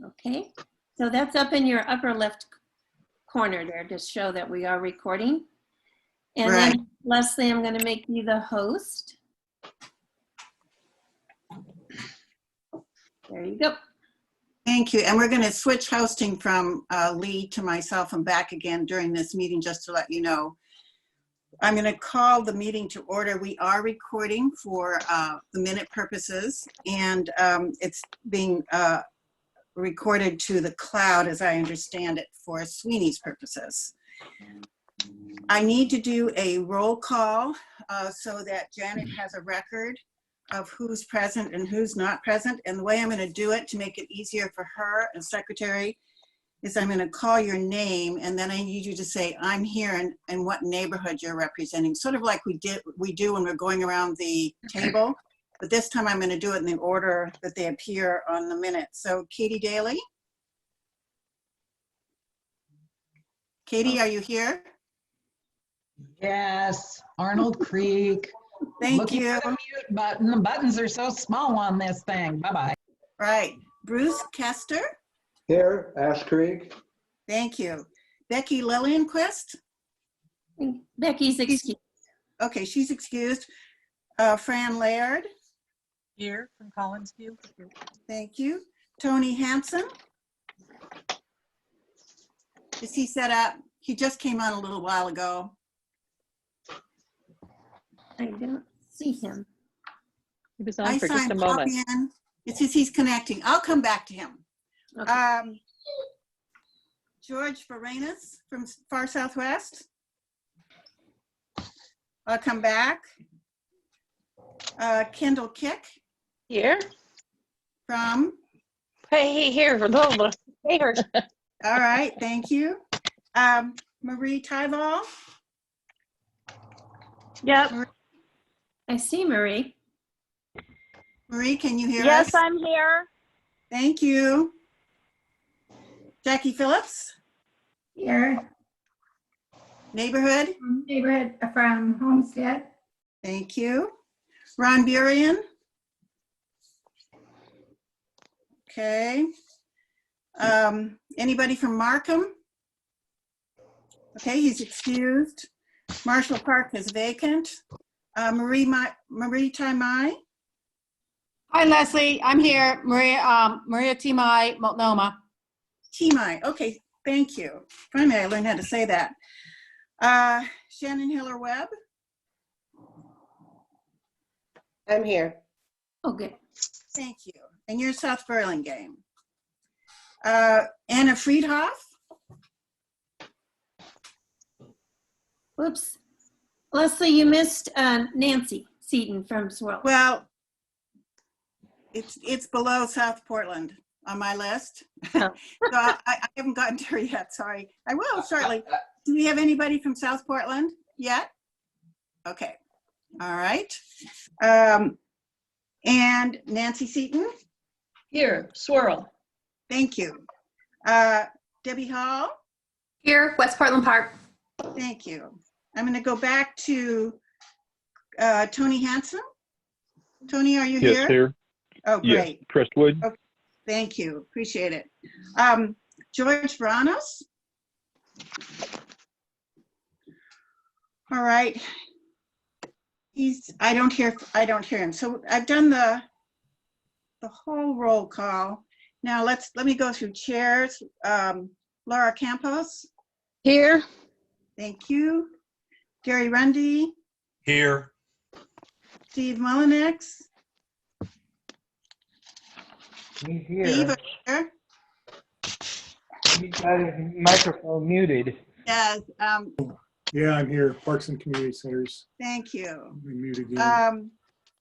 Okay, so that's up in your upper left corner there to show that we are recording. And Right. then Leslie, I'm going to make you the host. There you go. Thank you. And we're going to switch hosting from Lee to myself and back again during this meeting, just to let you know. I'm going to call the meeting to order. We are recording for the minute purposes, and it's being recorded to the cloud, as I understand it, for SWNI's purposes. I need to do a roll call so that Janet has a record of who's present and who's not present. And the way I'm going to do it to make it easier for her as secretary is I'm going to call your name, and then I need you to say, I'm here, and what neighborhood you're representing, sort of like we do when we're going around the table. But this time I'm going to do it in the order that they appear on the minutes. So Katie Daly. Katie, are you here? Yes, Arnold Creek. Thank Looking you. for the mute button. The buttons are so small on this thing. Bye-bye. Right. Bruce Kester. Here, Ash Creek. Thank you. Becky Lillianquist. Becky's excused. Okay, she's excused. Fran Laird. Here from Collinsview. Thank you. Tony Hanson. Is he set up? He just came on a little while ago. I don't see him. He was on for just a Pop moment. in. It says he's connecting. I'll come back to him. Okay. George Varenas from Far Southwest. I'll come back. Kendall Kick Here? from, Hey, here. Here. all right, thank you. Marie Tyval. Yep. I see Marie. Marie, can you hear us? Yes, I'm here. Thank you. Jackie Phillips, Here, neighborhood. neighborhood from Homestead. Thank you. Ron Burian. Okay. Anybody from Markham? Okay, he's excused. Marshall Park is vacant. Marie Taimai. Hi, Leslie. I'm here. Maria Timai, Multnomah. Timai. Okay, thank you. Finally, I learned how to say that. Shannon Hiller Webb. I'm here. Oh, good. Thank you. And you're South Burlingame. Anna Friedhoff. Whoops. Leslie, you missed Nancy Seaton from Swirl. Well, it's below South Portland on my list. Oh. So I haven't gotten to her yet, sorry. I will shortly. Do we have anybody from South Portland yet? Okay, all right. And Nancy Seaton, Here, Swirl. thank you. Debbie Hall, Here, West Portland Park. thank you. I'm gonna go back to Tony Hanson. Tony, are you here? Yes, here. Oh, Yes, great. Crestwood. Okay. Thank you, appreciate it. George Vranos. All right. I don't hear him. So I've done the whole roll call. Now let me go through chairs. Laura Campos. Here? Thank you. Gary Rundy. Here. Steve Mullinex. He's here. Steve, here. He's got his microphone muted. Yes. Yeah, I'm here. Parks and Community Centers. Thank you. Let me mute again.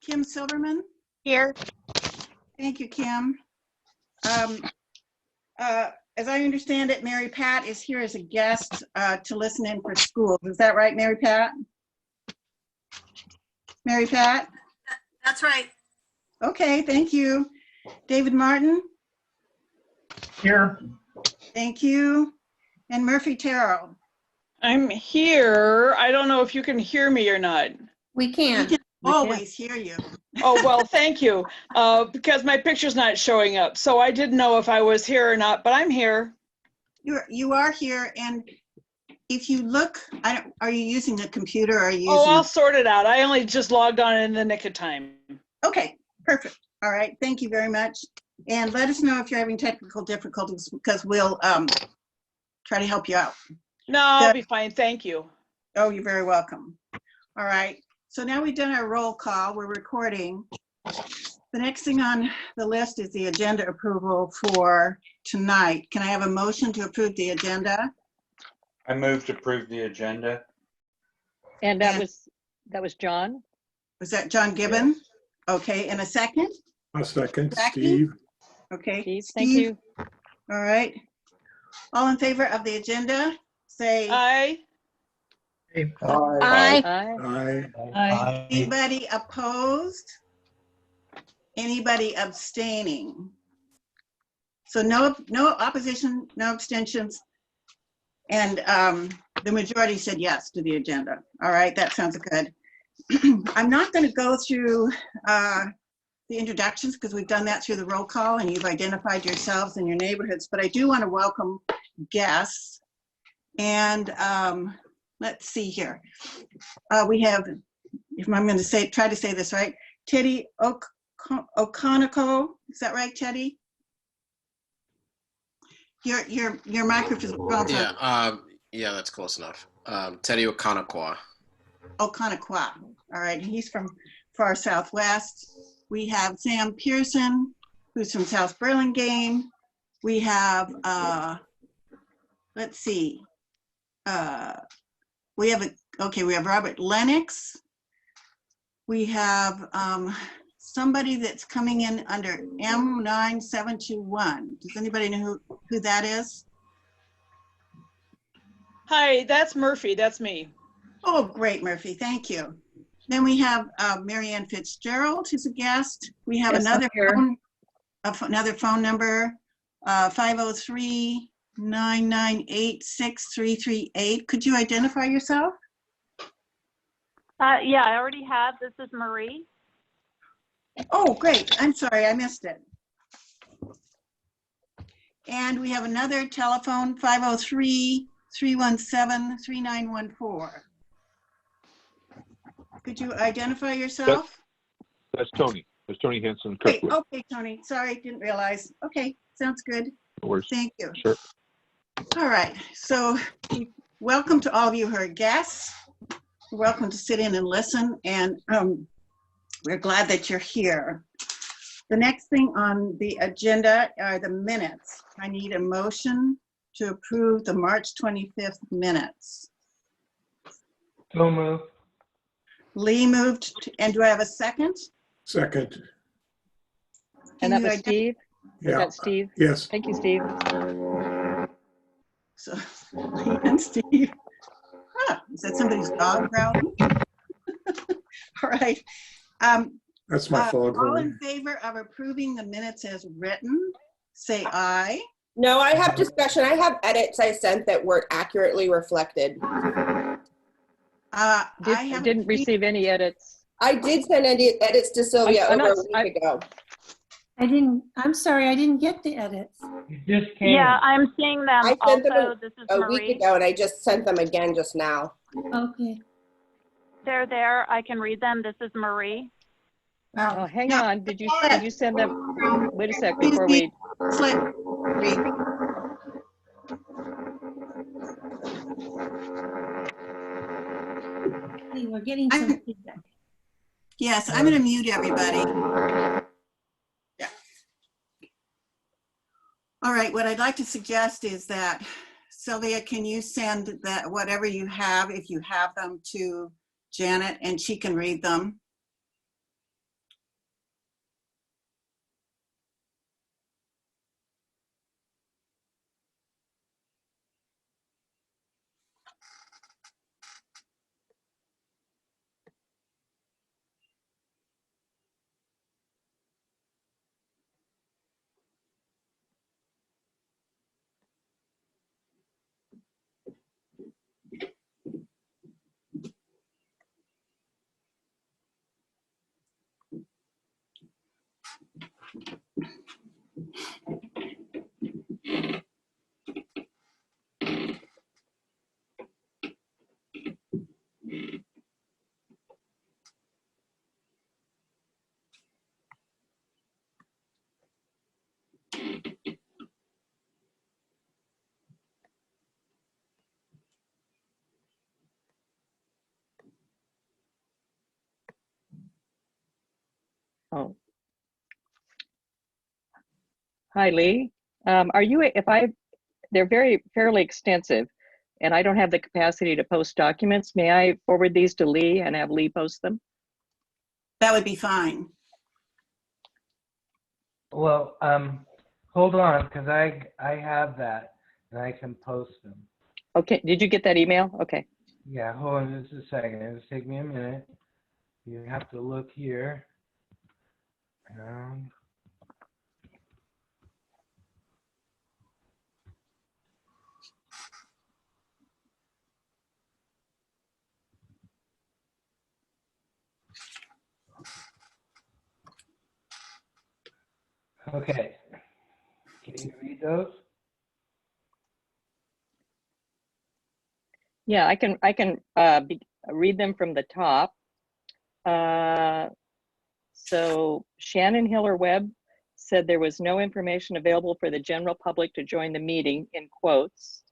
Kim Silverman. Here. Thank you, Kim. As I understand it, Mary Pat is here as a guest to listen in for schools. Is that right, Mary Pat? Mary Pat? That's right. Okay, thank you. David Martin? Here. Thank you. And Murphy Terrell? I'm here. I don't know if you can hear me or not. We We can. can always hear you. Oh, well, thank you. Because my picture's not showing up. So I didn't know if I was here or not, but I'm here. You are here, and if you look, are you using a computer or are you Oh, using? I'll sort it out. I only just logged on in the nick of time. Okay, perfect. All right, thank you very much. And let us know if you're having technical difficulties because we'll try to help you out. No, I'll Good. be fine. Thank you. Oh, you're very welcome. All right, so now we've done our roll call. We're recording. The next thing on the list is the agenda approval for tonight. Can I have a motion to approve the agenda? I move to approve the agenda. And And- that was John? Was that John Gibbon? Okay, and a second? A second, Jackie? Steve. Okay. Thank you. All right. All in favor of the agenda, say Aye. Aye. Aye. Aye. anybody opposed? Anybody abstaining? So no opposition, no abstentions. And the majority said yes to the agenda. All right, that sounds good. I'm not going to go through the introductions because we've done that through the roll call and you've identified yourselves and your neighborhoods, but I do want to welcome guests. And let's see here. We have, if I'm going to try to say this right, Teddy Okonoko. Is that right, Teddy? Your microphone. Yeah, that's close enough. Teddy Okonokwa. Okonokwa. All right, he's from far southwest. We have Sam Pearson, who's from South Burlingame. We have, let's see. We have Robert Lennox. We have somebody that's coming in under M9721. Does anybody know who that is? Hi, that's Murphy. That's me. Oh, great, Murphy. Thank you. Then we have Marianne Fitzgerald, who's a guest. We have Yes, I'm here. another phone number, 503-998-6338. Could you identify yourself? Yeah, I already have. This is Marie. Oh, great. I'm sorry, I missed it. And we have another telephone, 503-317-3914. Could you identify yourself? That's Tony. That's Tony Henson. Wait, okay, Tony. Sorry, didn't realize. Okay, sounds good. No worries. Thank you. Sure. All right, so welcome to all of you who are guests. You're welcome to sit in and listen, and we're glad that you're here. The next thing on the agenda are the minutes. I need a motion to approve the March 25th minutes. So moved. Lee moved, and do I have a second? Second. And that was Steve? Yeah. That's Steve? Yes. Thank you, Steve. So, Lee and Steve. Ah, is that somebody's dog growling? All right. That's my All foghorn. in favor of approving the minutes as written, say aye. No, I have discussion. I have edits I sent that weren't accurately reflected. Didn't receive any edits. I did send edits to Sylvia I'm over not- a week ago. I'm sorry, I didn't get the edits. You just came. Yeah, I'm seeing them I sent them also. This is a week Marie. ago, and I just sent them again just now. Okay. They're there. I can read them. This is Marie. Oh, hang No. on. Did you send them? Wait a sec before we. Read. We're getting some feedback. Yes, I'm going to mute everybody. Yeah. All right, what I'd like to suggest is that, Sylvia, can you send that, whatever you have, if you have them, to Janet, and she can read them? Oh. Hi, Lee. Are you, they're fairly extensive, and I don't have the capacity to post documents. May I forward these to Lee and have Lee post them? That would be fine. Well, hold on, because I have that and I can post them. Okay, did you get that email? Okay. Yeah, hold on just a second. It'll take me a minute. You have to look here. Okay. Can you read those? Yeah, I can read them from the top. So Shannon Hiller Webb said there was no information available for the general public to join the meeting, in quotes.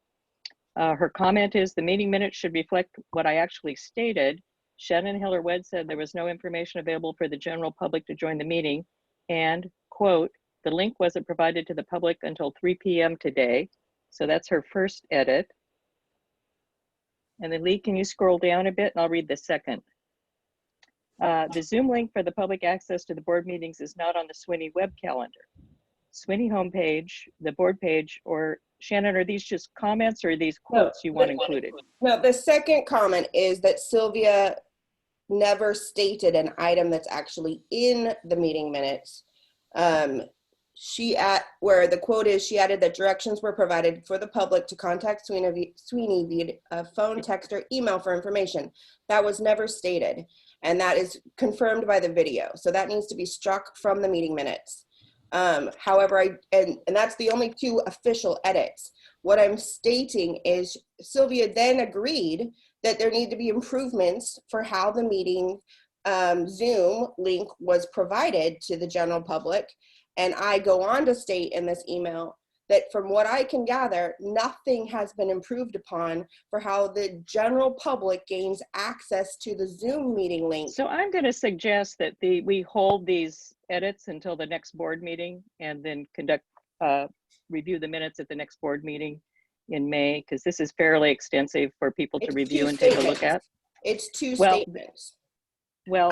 Her comment is the meeting minutes should reflect what I actually stated. Shannon Hiller Webb said there was no information available for the general public to join the meeting, and quote, the link wasn't provided to the public until 3 p.m. today. So that's her first edit. And then Lee, can you scroll down a bit and I'll read the second. The Zoom link for the public access to the board meetings is not on the SWNI web calendar. SWNI homepage, the board page, or Shannon, are these just comments or are these quotes you want included? No, the second comment is that Sylvia never stated an item that's actually in the meeting minutes. Where the quote is, she added that directions were provided for the public to contact SWNI via phone, text, or email for information. That was never stated, and that is confirmed by the video. So that needs to be struck from the meeting minutes. However, and that's the only two official edits. What I'm stating is Sylvia then agreed that there need to be improvements for how the meeting Zoom link was provided to the general public. And I go on to state in this email that from what I can gather, nothing has been improved upon for how the general public gains access to the Zoom meeting link. So I'm going to suggest that we hold these edits until the next board meeting and then review the minutes at the next board meeting in May, because this is fairly extensive for people to review and take a look at. It's two statements. Well,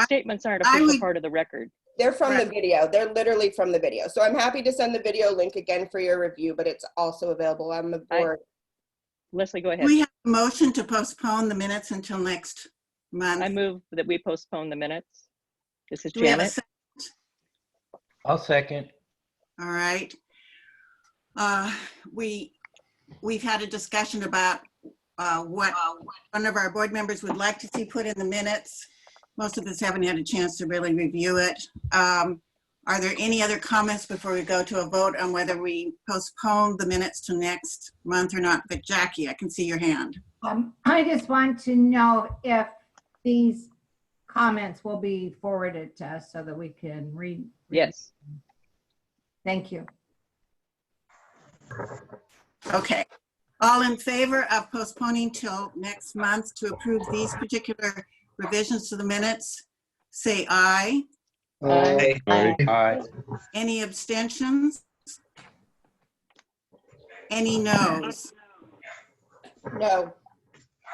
statements aren't official part of the record. They're from the video. They're literally from the video. So I'm happy to send the video link again for your review, but it's also available on the board. Leslie, go ahead. We have a motion to postpone the minutes until next month. I move that we postpone the minutes. This is Do we have a Janet. second? I'll second. All right. We've had a discussion about what one of our board members would like to see put in the minutes. Most of us haven't had a chance to really review it. Are there any other comments before we go to a vote on whether we postpone the minutes to next month or not? But Jackie, I can see your hand. I just want to know if these comments will be forwarded to us so that we can read. Yes. Thank you. Okay. All in favor of postponing till next month to approve these particular revisions to the minutes, say aye. Aye. Aye. Aye. Any abstentions? Any noes? No.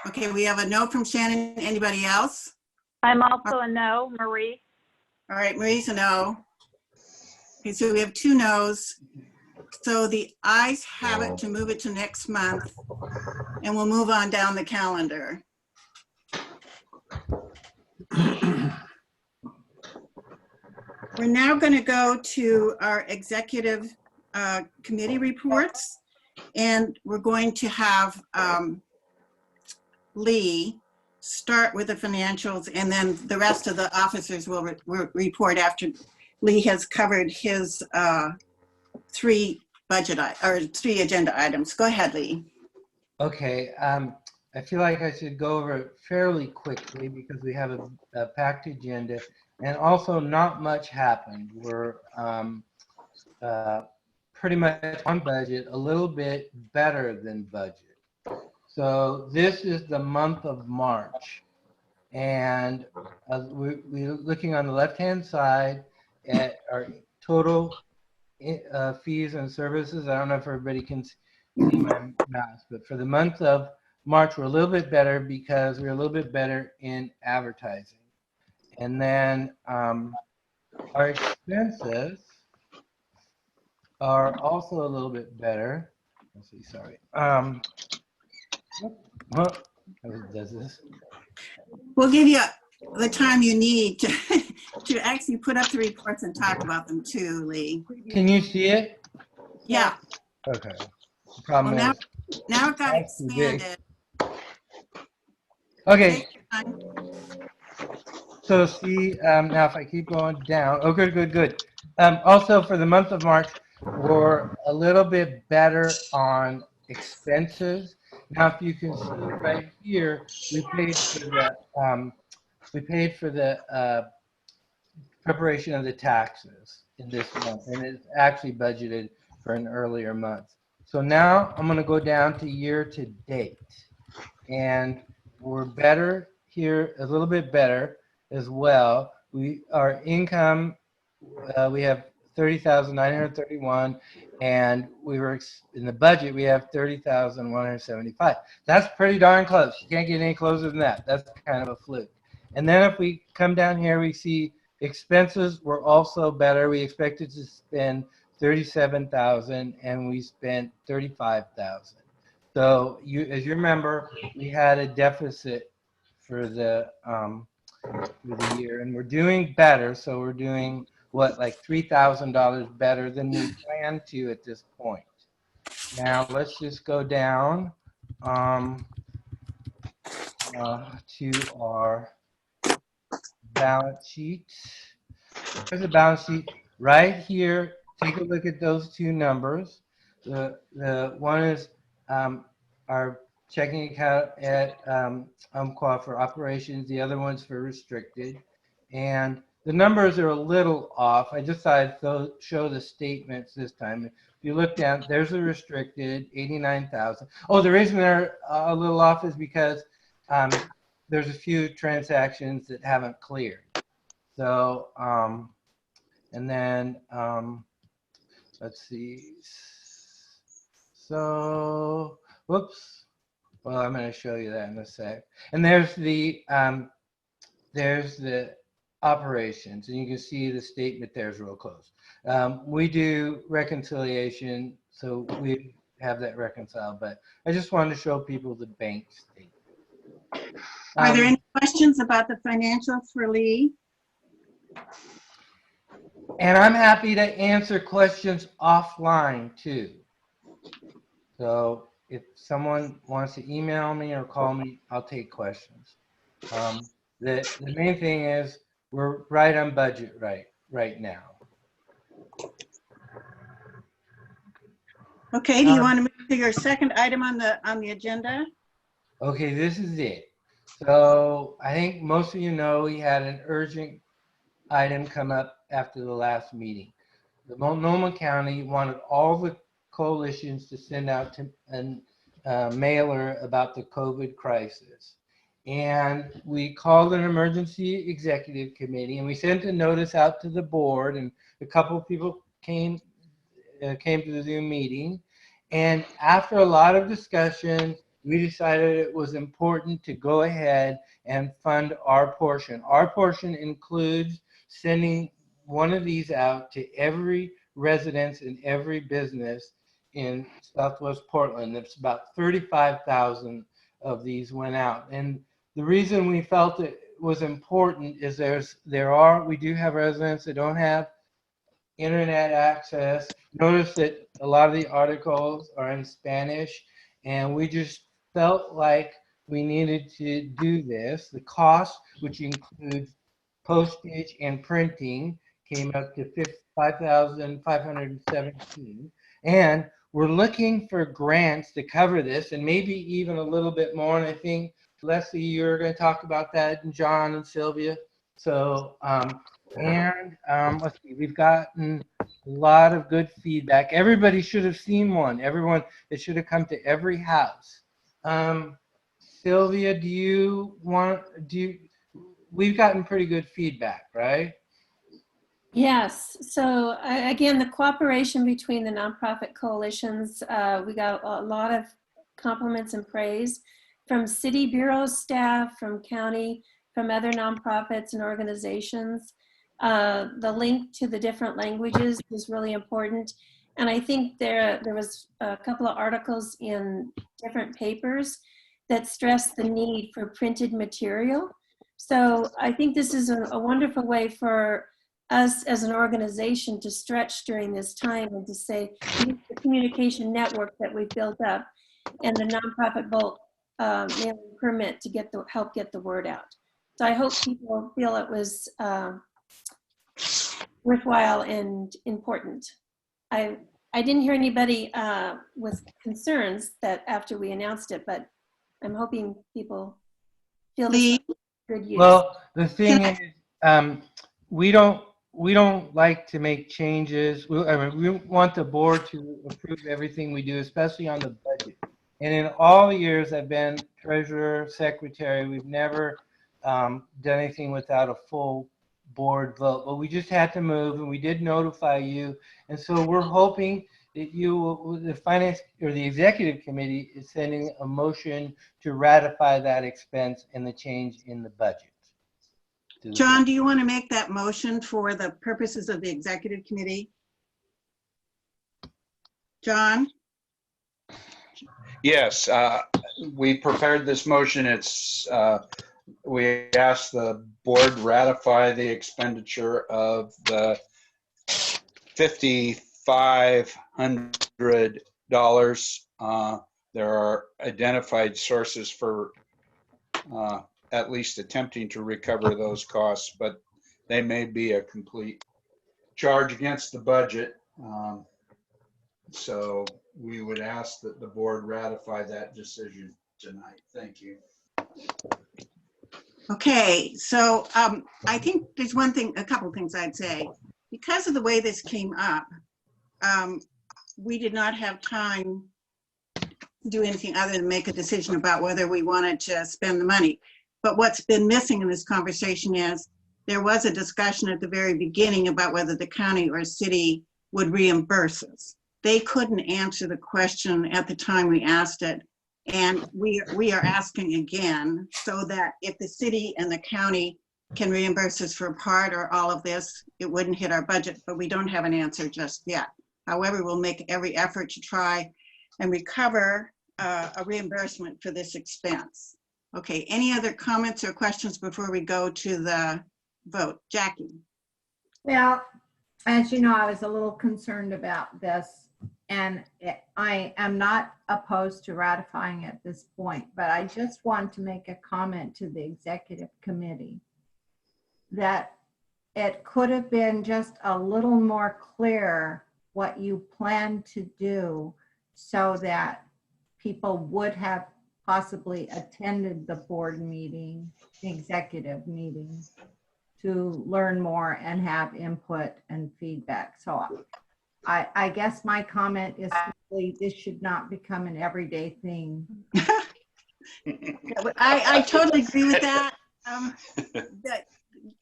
Okay, we have a no from Shannon. Anybody else? I'm also a no, Marie. All right, Marie's a no. Okay, so we have 2 noes. So the ayes have it to move it to next month, and we'll move on down the calendar. We're now going to go to our executive committee reports, and we're going to have Lee start with the financials, and then the rest of the officers will report after Lee has covered his 3 agenda items. Go ahead, Lee. Okay, I feel like I should go over it fairly quickly because we have a packed agenda, and also not much happened. We're pretty much on budget, a little bit better than budget. So this is the month of March, And we're looking on the left-hand side at our total fees and services. I don't know if everybody can see my mouse, but for the month of March, we're a little bit better because we're a little bit better in advertising. And then our expenses are also a little bit better. Let's see, sorry. Well, does this? We'll give you the time you need to, to actually put up the reports and talk about them too, Lee. Can you see it? Yeah. Okay. The problem Well, is now it got that's too big. expanded. Okay. Take your time. So see, now if I keep going down, oh, good, good, good. Also for the month of March, we're a little bit better on expenses. Now, if you can see right here, we paid for the preparation of the taxes in this month, and it's actually budgeted for an earlier month. So now I'm going to go down to year to date, and we're better here, a little bit better as well. Our income, we have 30,931, and we were in the budget, we have 30,175. That's pretty darn close. You can't get any closer than that. That's kind of a fluke. And then if we come down here, we see expenses were also better. We expected to spend 37,000, and we spent 35,000. So as you remember, we had a deficit for the year, and we're doing better. So we're doing like $3,000 better than we planned to at this point. Now let's just go down to our balance sheet. Here's the balance sheet right here. Take a look at those two numbers. The one is our checking account at Umpqua for operations. The other one's for restricted. And the numbers are a little off. I decided to show the statements this time. If you look down, there's a restricted, 89,000. Oh, the reason they're a little off is because there's a few transactions that haven't cleared. So, and then, let's see. So, whoops. Well, I'm going to show you that in a sec. And there's the operations, and you can see the statement there is real close. We do reconciliation, so we have that reconciled, but I just wanted to show people the bank statement. Are there any questions about the financials for Lee? And I'm happy to answer questions offline too. So if someone wants to email me or call me, I'll take questions. The main thing is we're right on budget right now. Okay, do you want to move to your second item on the agenda? Okay, this is it. So I think most of you know we had an urgent item come up after the last meeting. The Multnomah County wanted all the coalitions to send out a mailer about the COVID crisis. And we called an emergency executive committee, and we sent a notice out to the board, and a couple of people came to the Zoom meeting. And after a lot of discussion, we decided it was important to go ahead and fund our portion. Our portion includes sending one of these out to every residence and every business in Southwest Portland. That's about 35,000 of these went out. And the reason we felt it was important is we do have residents that don't have internet access. Notice that a lot of the articles are in Spanish, and we just felt like we needed to do this. The cost, which includes postage and printing, came up to $5,517. And we're looking for grants to cover this, and maybe even a little bit more. And I think, Leslie, you're going to talk about that, and John and Sylvia. So, let's see, we've gotten a lot of good feedback. Everybody should have seen one. It should have come to every house. Sylvia, we've gotten pretty good feedback, right? Yes. So again, the cooperation between the nonprofit coalitions, we got a lot of compliments and praise from city bureau staff, from county, from other nonprofits and organizations. The link to the different languages is really important. And I think there was a couple of articles in different papers that stress the need for printed material. So I think this is a wonderful way for us as an organization to stretch during this time and to say, use the communication network that we've built up and the nonprofit bulk mailing permit to help get the word out. So I hope people feel it was worthwhile and important. I didn't hear anybody with concerns that after we announced it, but I'm hoping people feel this was good use. Well, the thing is, we don't like to make changes. I mean, we want the board to approve everything we do, especially on the budget. And in all years I've been treasurer, secretary, we've never done anything without a full board vote. But we just had to move, and we did notify you. And so we're hoping that the finance or the executive committee is sending a motion to ratify that expense and the change in the budget. John, do you want to make that motion for the purposes of the executive committee? John? Yes, we prepared this motion. We asked the board ratify the expenditure of the $5,500. There are identified sources for at least attempting to recover those costs, but they may be a complete charge against the budget. So we would ask that the board ratify that decision tonight. Thank you. Okay, so I think there's a couple things I'd say. Because of the way this came up, we did not have time to do anything other than make a decision about whether we wanted to spend the money. But what's been missing in this conversation is there was a discussion at the very beginning about whether the county or city would reimburse us. They couldn't answer the question at the time we asked it. And we are asking again, so that if the city and the county can reimburse us for part or all of this, it wouldn't hit our budget, but we don't have an answer just yet. However, we'll make every effort to try and recover a reimbursement for this expense. Okay, any other comments or questions before we go to the vote? Jackie? Well, as you know, I was a little concerned about this, and I am not opposed to ratifying at this point, but I just want to make a comment to the executive committee that it could have been just a little more clear what you plan to do so that people would have possibly attended the board meeting, the executive meeting, to learn more and have input and feedback. So I guess my comment is simply this should not become an everyday thing. I totally agree with that. That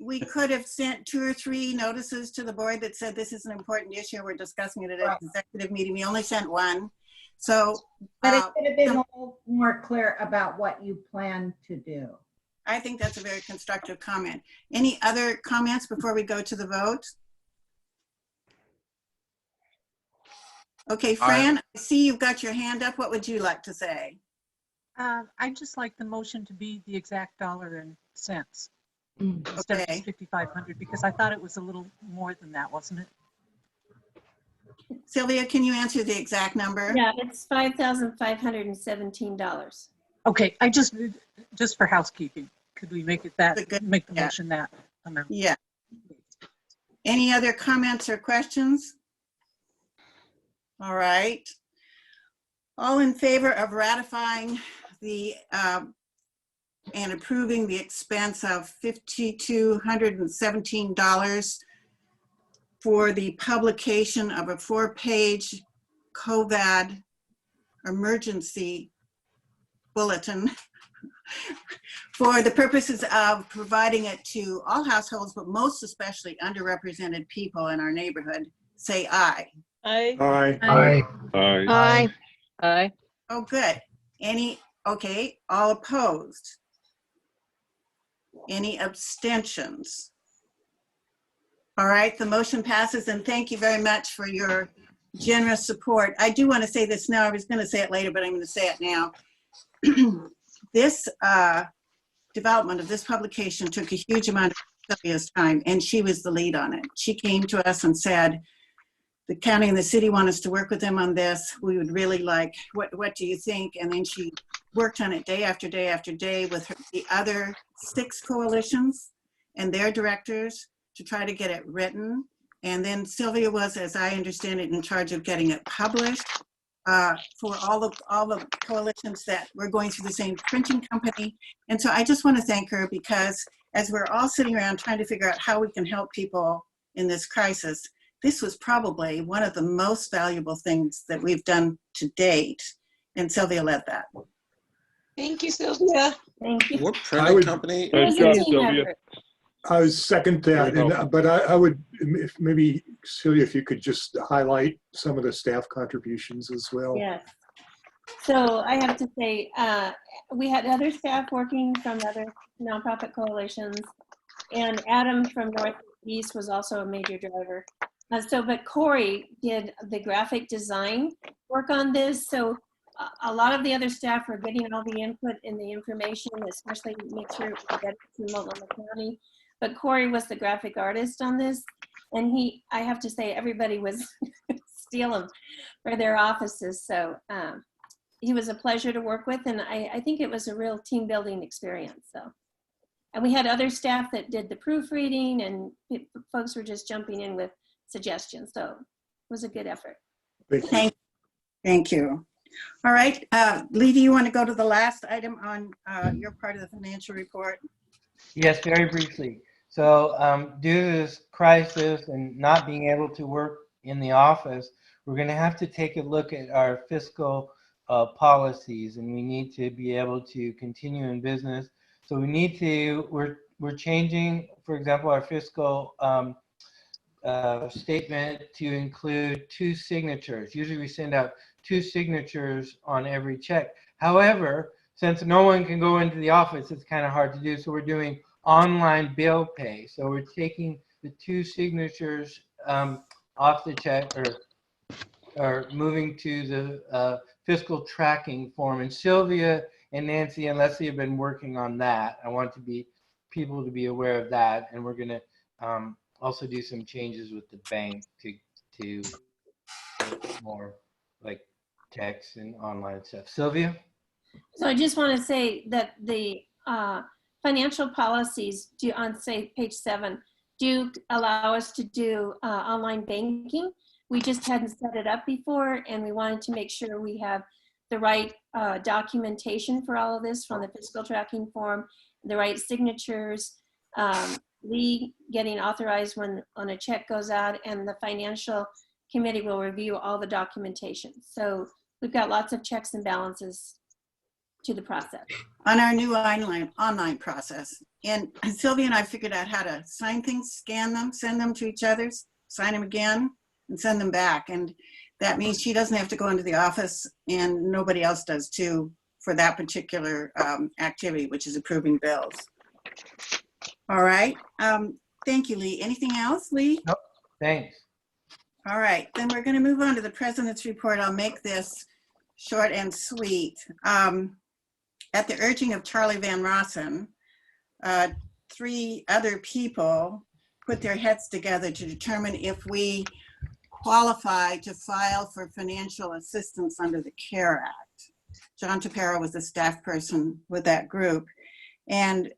we could have sent 2 or 3 notices to the board that said this is an important issue. We're discussing it at an executive meeting. We only sent 1. So, but it could have been a little more clear about what you plan to do. I think that's a very constructive comment. Any other comments before we go to the vote? Okay, Fran, I see you've got your hand up. What would you like to say? I'd just like the motion to be the exact dollar and cents instead of just 5,500, because I thought it was a little more than that, wasn't it? Sylvia, can you answer the exact number? Yeah, it's $5,517. Okay, I just for housekeeping, could we make it that, make the motion that amount? Yeah. Any other comments or questions? All right. All in favor of ratifying the and approving the expense of $5,217 for the publication of a 4-page COVID emergency bulletin for the purposes of providing it to all households, but most especially underrepresented people in our neighborhood, say aye. Aye. Aye. Aye. Aye. Aye. Oh, good. Okay, all opposed? Any abstentions? All right, the motion passes, and thank you very much for your generous support. I do want to say this now. I was going to say it later, but I'm going to say it now. This development of this publication took a huge amount of Sylvia's time, and she was the lead on it. She came to us and said, the county and the city want us to work with them on this. We would really like, what do you think? And then she worked on it day after day after day with the other 6 coalitions and their directors to try to get it written. And then Sylvia was, as I understand it, in charge of getting it published for all the coalitions that were going through the same printing company. And so I just want to thank her, because as we're all sitting around trying to figure out how we can help people in this crisis, this was probably one of the most valuable things that we've done to date. And Sylvia led that. Thank you, Sylvia. Thank you. What printing company? Nice job, Sylvia. I would second that, but I would, if maybe Celia, if you could just highlight some of the staff contributions as well. Yes. So I have to say, we had other staff working from other nonprofit coalitions, and Adam from Northeast was also a major driver. But Corey did the graphic design work on this. So a lot of the other staff were getting all the input and the information, especially to make sure it was get to Multnomah County. But Corey was the graphic artist on this. And I have to say, everybody was stealing for their offices. So he was a pleasure to work with. And I think it was a real team building experience. So, and we had other staff that did the proofreading, and folks were just jumping in with suggestions. So it was a good effort. Thank you. All right, Lee, do you want to go to the last item on your part of the financial report? Yes, very briefly. So due to this crisis and not being able to work in the office, we're going to have to take a look at our fiscal policies, and we need to be able to continue in business. So we need to, we're changing, for example, our fiscal statement to include 2 signatures. Usually we send out 2 signatures on every check. However, since no one can go into the office, it's kind of hard to do. So we're doing online bill pay. So we're taking the 2 signatures off the check, or moving to the fiscal tracking form. And Sylvia and Nancy and Leslie have been working on that. I want people to be aware of that. And we're going to also do some changes with the bank to more like text and online stuff. Sylvia? So I just want to say that the financial policies on, say, page 7 do allow us to do online banking. We just hadn't set it up before, and we wanted to make sure we have the right documentation for all of this, from the fiscal tracking form, the right signatures, Lee getting authorized when a check goes out, and the financial committee will review all the documentation. So we've got lots of checks and balances to the process. On our new online process. And Sylvia and I figured out how to sign things, scan them, send them to each other, sign them again, and send them back. And that means she doesn't have to go into the office, and nobody else does too, for that particular activity, which is approving bills. All right. Thank you, Lee. Anything else, Lee? Nope. Thanks. All right. Then we're going to move on to the president's report. I'll make this short and sweet. At the urging of Charlie Van Rossen, 3 other people put their heads together to determine if we qualify to file for financial assistance under the CARE Act. John Tapero was the staff person with that group. And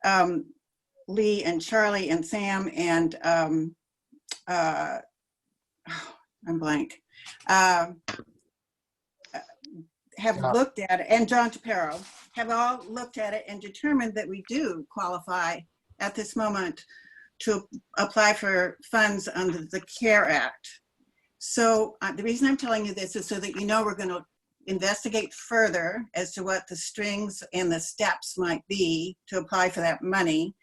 Lee and Charlie and Sam and I'm blank, have looked at it, and John Tapero have all looked at it and determined that we do qualify at this moment to apply for funds under the CARE Act. So the reason I'm telling you this is so that you know we're going to investigate further as to what the strings and the steps might be to apply for that money.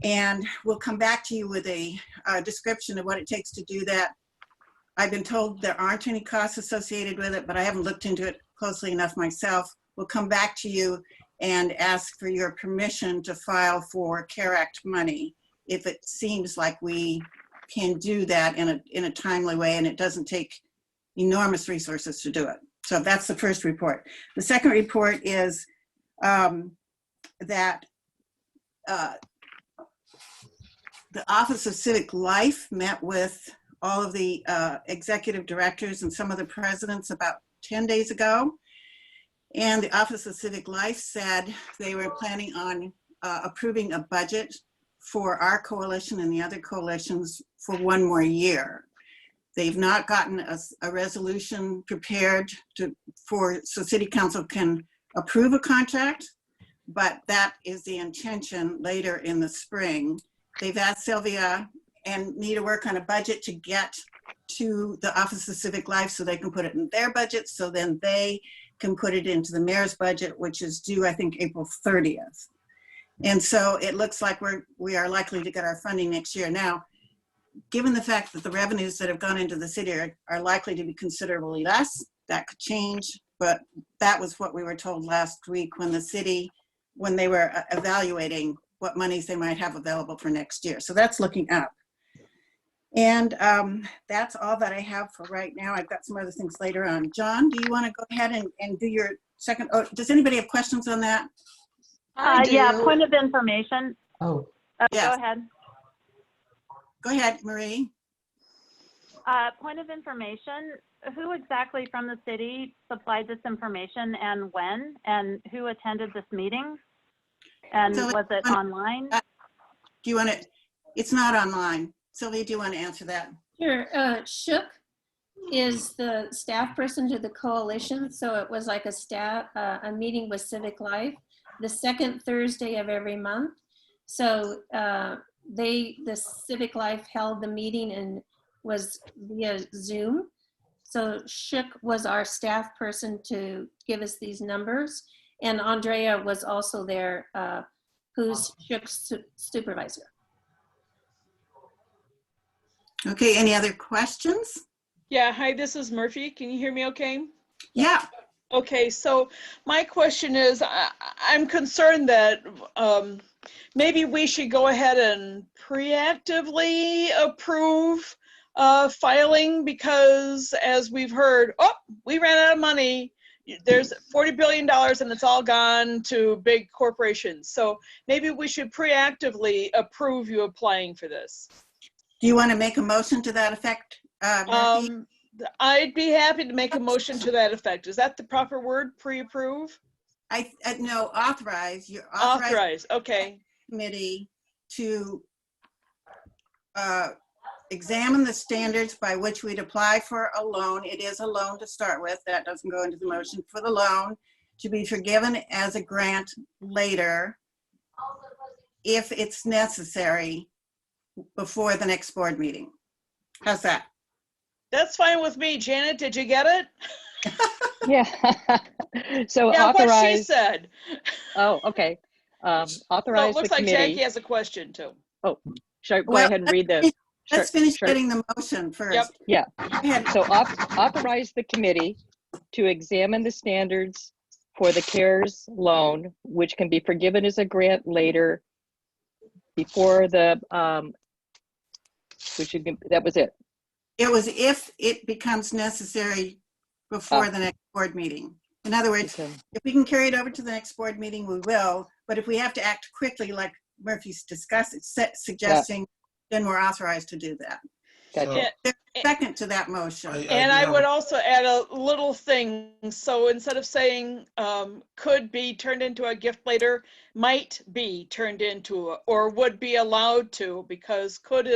And we'll come back to you with a description of what it takes to do that. I've been told there aren't any costs associated with it, but I haven't looked into it closely enough myself. We'll come back to you and ask for your permission to file for CARE Act money if it seems like we can do that in a timely way and it doesn't take enormous resources to do it. So that's the first report. The second report is that the Office of Civic Life met with all of the executive directors and some of the presidents about 10 days ago. And the Office of Civic Life said they were planning on approving a budget for our coalition and the other coalitions for 1 more year. They've not gotten a resolution prepared so City Council can approve a contract, but that is the intention later in the spring. They've asked Sylvia and me to work on a budget to get to the Office of Civic Life so they can put it in their budget, so then they can put it into the mayor's budget, which is due, I think, April 30th. And so it looks like we are likely to get our funding next year. Now, given the fact that the revenues that have gone into the city are likely to be considerably less, that could change, but that was what we were told last week when they were evaluating what monies they might have available for next year. So that's looking up. And that's all that I have for right now. I've got some other things later on. John, do you want to go ahead and do your second? Oh, does anybody have questions on that? Yeah, point of information. Oh, yes. Go ahead. Go ahead, Marie. Point of information, who exactly from the city supplied this information and when, and who attended this meeting? And So was it online? Do you want to, it's not online. Sylvia, do you want to answer that? Sure. Shook is the staff person to the coalition. So it was like a meeting with Civic Life, the second Thursday of every month. So the Civic Life held the meeting and was via Zoom. So Shook was our staff person to give us these numbers. And Andrea was also there, who's Shook's supervisor. Okay, any other questions? Yeah, hi, this is Murphy. Can you hear me okay? Yeah. Okay, so my question is, I'm concerned that maybe we should go ahead and preemptively approve filing because as we've heard, oh, we ran out of money. There's $40 billion and it's all gone to big corporations. So maybe we should preemptively approve you applying for this. Do you want to make a motion to that effect? Murphy? I'd be happy to make a motion to that effect. Is that the proper word, pre-approve? No, authorize. You're Authorize, okay. Committee to examine the standards by which we'd apply for a loan. It is a loan to start with. That doesn't go into the motion. For the loan to be forgiven as a grant later if it's necessary before the next board meeting. How's that? That's fine with me. Janet, did you get it? Yeah. So yeah, authorize. What she said. Oh, okay. Authorize no, it looks the like committee. Jackie has a question too. Oh, should I go ahead and read the? Let's finish getting the motion first. Yep. Yeah. So authorize the committee to examine the standards for the CARES loan, which can be forgiven as a grant later before the, that was it. It was if it becomes necessary before the next board meeting. In other words, if we can carry it over to the next board meeting, we will. But if we have to act quickly, like Murphy's suggesting, then we're authorized to do that. Gotcha. There's a second to that motion. And I would also add a little thing. So instead of saying could be turned into a gift later, might be turned into or would be allowed to, because could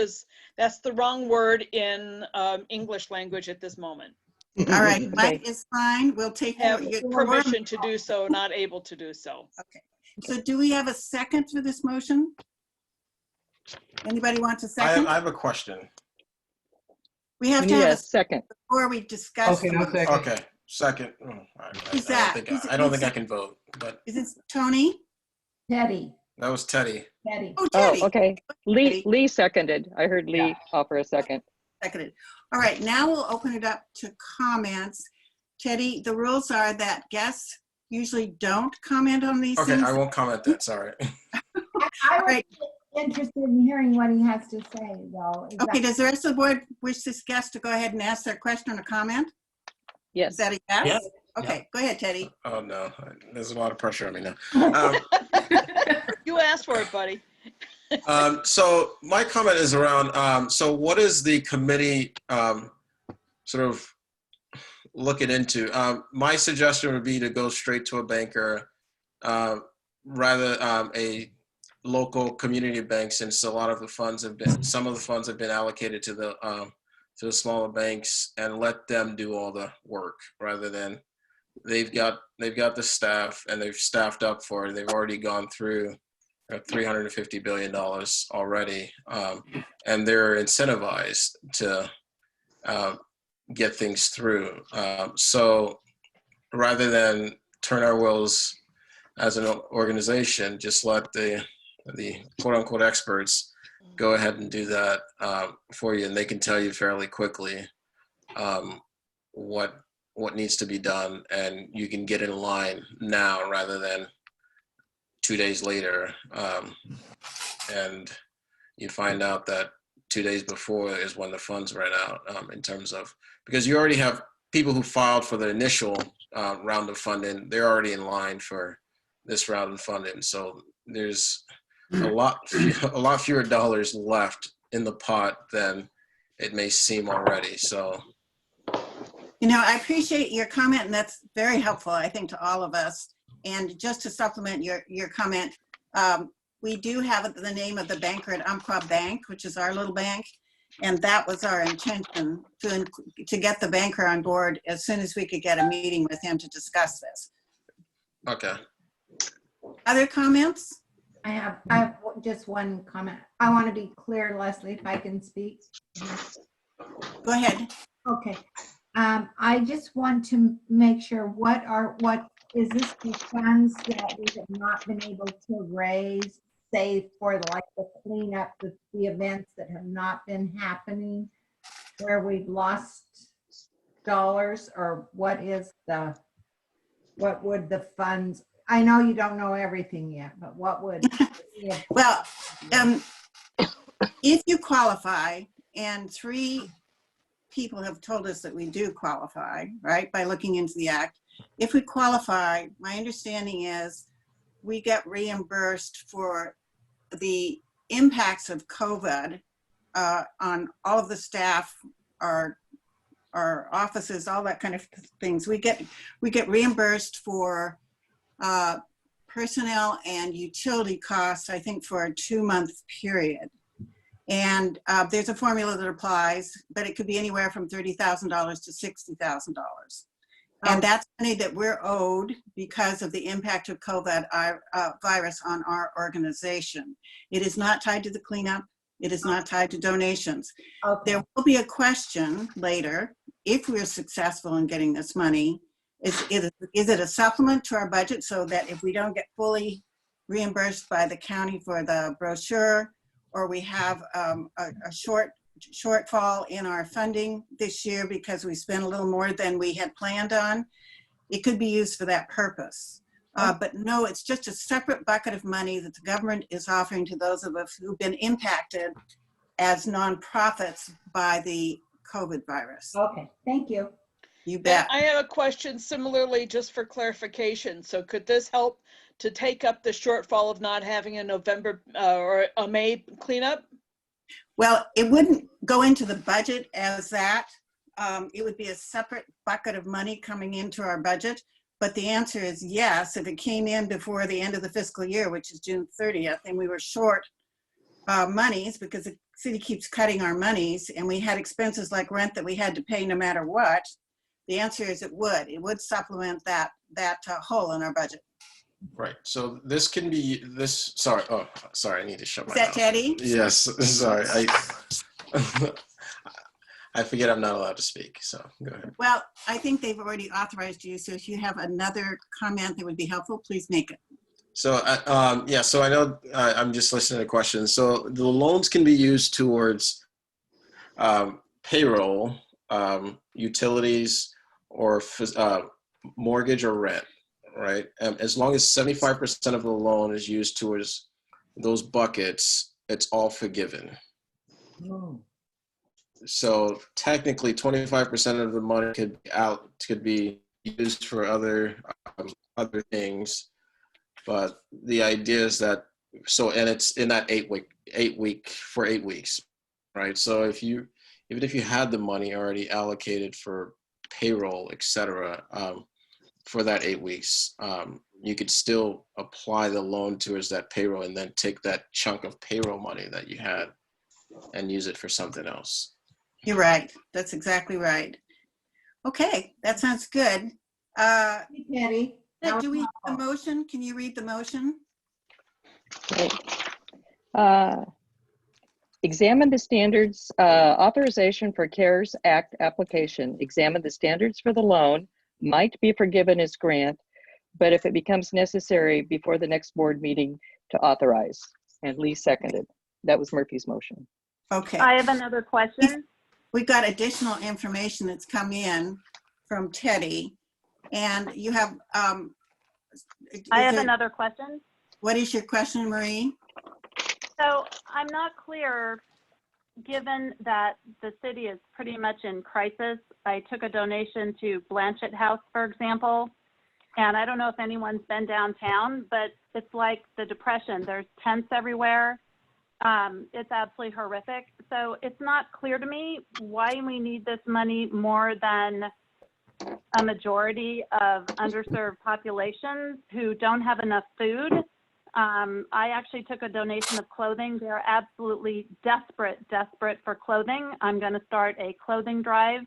that's the wrong word in English language at this moment. All right, might is fine. We'll take have your permission to do so, not able to do so. Okay. So do we have a second for this motion? Anybody want a second? I have a question. We have to have a second before we discuss. Okay, no second. Okay. Second. Oh, Who's that? I don't think I can vote, but Is it Tony? Teddy, that was Teddy. Teddy. Oh, Oh, Teddy. okay. Teddy. Lee seconded. I heard Lee offer a second. Seconded. All right, now we'll open it up to comments. Teddy, the rules are that guests usually don't comment on these Okay, things. I won't comment then. Sorry. I was interested in hearing what he has to say, though. Is Okay, that- does the rest of the board wish this guest to go ahead and ask their question or comment? Yes. Is that a yes? Yeah. Okay, go ahead, Teddy. Oh no, there's a lot of pressure on me now. You asked for it, buddy. So my comment is around, so what is the committee sort of looking into? My suggestion would be to go straight to a banker, rather a local community bank, since a lot of the funds have been, some of the funds have been allocated to the smaller banks, and let them do all the work rather than they've got the staff and they've staffed up for it. They've already gone through $350 billion already, and they're incentivized to get things through. So rather than turn our wheels as an organization, just let the quote unquote experts go ahead and do that for you, and they can tell you fairly quickly what needs to be done, and you can get in line now rather than 2 days later, and you find out that 2 days before is when the funds ran out, in terms of, because you already have people who filed for the initial round of funding. They're already in line for this round of funding, so there's a lot fewer dollars left in the pot than it may seem already. So, You know, I appreciate your comment, and that's very helpful, I think, to all of us. And just to supplement your comment, we do have the name of the banker at Umpqua Bank, which is our little bank. And that was our intention, to get the banker on board as soon as we could get a meeting with him to discuss this. okay. Other comments? I have just one comment. I want to be clear, Leslie, if I can speak. Go ahead. Okay. I just want to make sure, what is this the funds that we have not been able to raise, say for the cleanup, the events that have not been happening, where we've lost dollars, or what would the funds, I know you don't know everything yet, but what would? Well, if you qualify, and 3 people have told us that we do qualify, right, by looking into the act. If we qualify, my understanding is we get reimbursed for the impacts of COVID on all of the staff, our offices, all that kind of things. We get reimbursed for personnel and utility costs, I think, for a 2-month period. And there's a formula that applies, but it could be anywhere from $30,000 to $60,000. And that's money that we're owed because of the impact of COVID virus on our organization. It is not tied to the cleanup. It is not tied to donations. Okay. There will be a question later, if we're successful in getting this money, is it a supplement to our budget, so that if we don't get fully reimbursed by the county for the brochure, or we have a shortfall in our funding this year because we spent a little more than we had planned on, it could be used for that purpose. But no, it's just a separate bucket of money that the government is offering to those of us who've been impacted as nonprofits by the COVID virus. Okay, thank you. You bet. I have a question similarly, just for clarification. So could this help to take up the shortfall of not having a November or a May cleanup? Well, it wouldn't go into the budget as that. It would be a separate bucket of money coming into our budget. But the answer is yes, if it came in before the end of the fiscal year, which is June 30th, and we were short monies because the city keeps cutting our monies, and we had expenses like rent that we had to pay no matter what, the answer is it would supplement that hole in our budget. Right. So this can be this. Sorry. Oh, sorry. I need to shut my mouth. Is that mouth. Teddy? Yes. Sorry. I forget I'm not allowed to speak, so go ahead. Well, I think they've already authorized you, so if you have another comment that would be helpful, please make it. So, yeah, so I know I'm just listening to questions. So the loans can be used towards payroll, utilities, or mortgage or rent, right? As long as 75% of the loan is used towards those buckets, it's all forgiven. Oh. So technically 25% of the money could be used for other things. But the idea is that, and it's in that 8 weeks, right? So even if you had the money already allocated for payroll, et cetera, for that 8 weeks, you could still apply the loan towards that payroll and then take that chunk of payroll money that you had and use it for something else. You're right. That's exactly right. Okay, that sounds good. Patty. Do we have a motion? Can you read the motion? Okay. Examine the standards, authorization for CARES Act application. Examine the standards for the loan, might be forgiven as grant, but if it becomes necessary before the next board meeting to authorize. And Lee seconded. That was Murphy's motion. Okay. I have another question. We've got additional information that's come in from Teddy, and you have. I have another question. What is your question, Marie? So I'm not clear, given that the city is pretty much in crisis. I took a donation to Blanchett House, for example, and I don't know if anyone's been downtown, but it's like the Depression. There's tents everywhere. It's absolutely horrific. So it's not clear to me why we need this money more than a majority of underserved populations who don't have enough food. I actually took a donation of clothing. They're absolutely desperate for clothing. I'm going to start a clothing drive.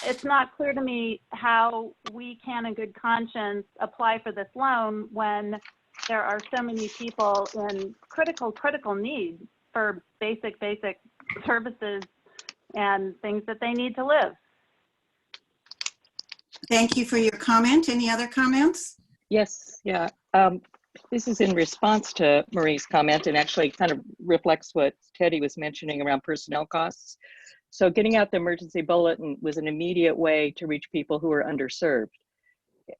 It's not clear to me how we can, in good conscience, apply for this loan when there are so many people in critical need for basic services and things that they need to live. Thank you for your comment. Any other comments? Yes, yeah. This is in response to Marie's comment and actually kind of reflects what Teddy was mentioning around personnel costs. So getting out the emergency bulletin was an immediate way to reach people who are underserved.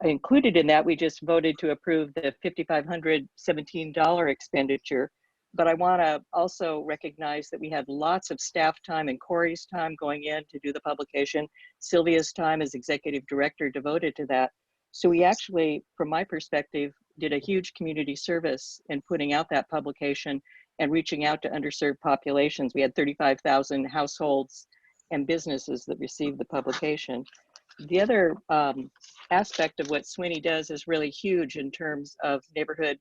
Included in that, we just voted to approve the $5,517 expenditure, but I want to also recognize that we had lots of staff time and Corey's time going in to do the publication, Sylvia's time as executive director devoted to that. So we actually, from my perspective, did a huge community service in putting out that publication and reaching out to underserved populations. We had 35,000 households and businesses that received the publication. The other aspect of what SWNI does is really huge in terms of neighborhood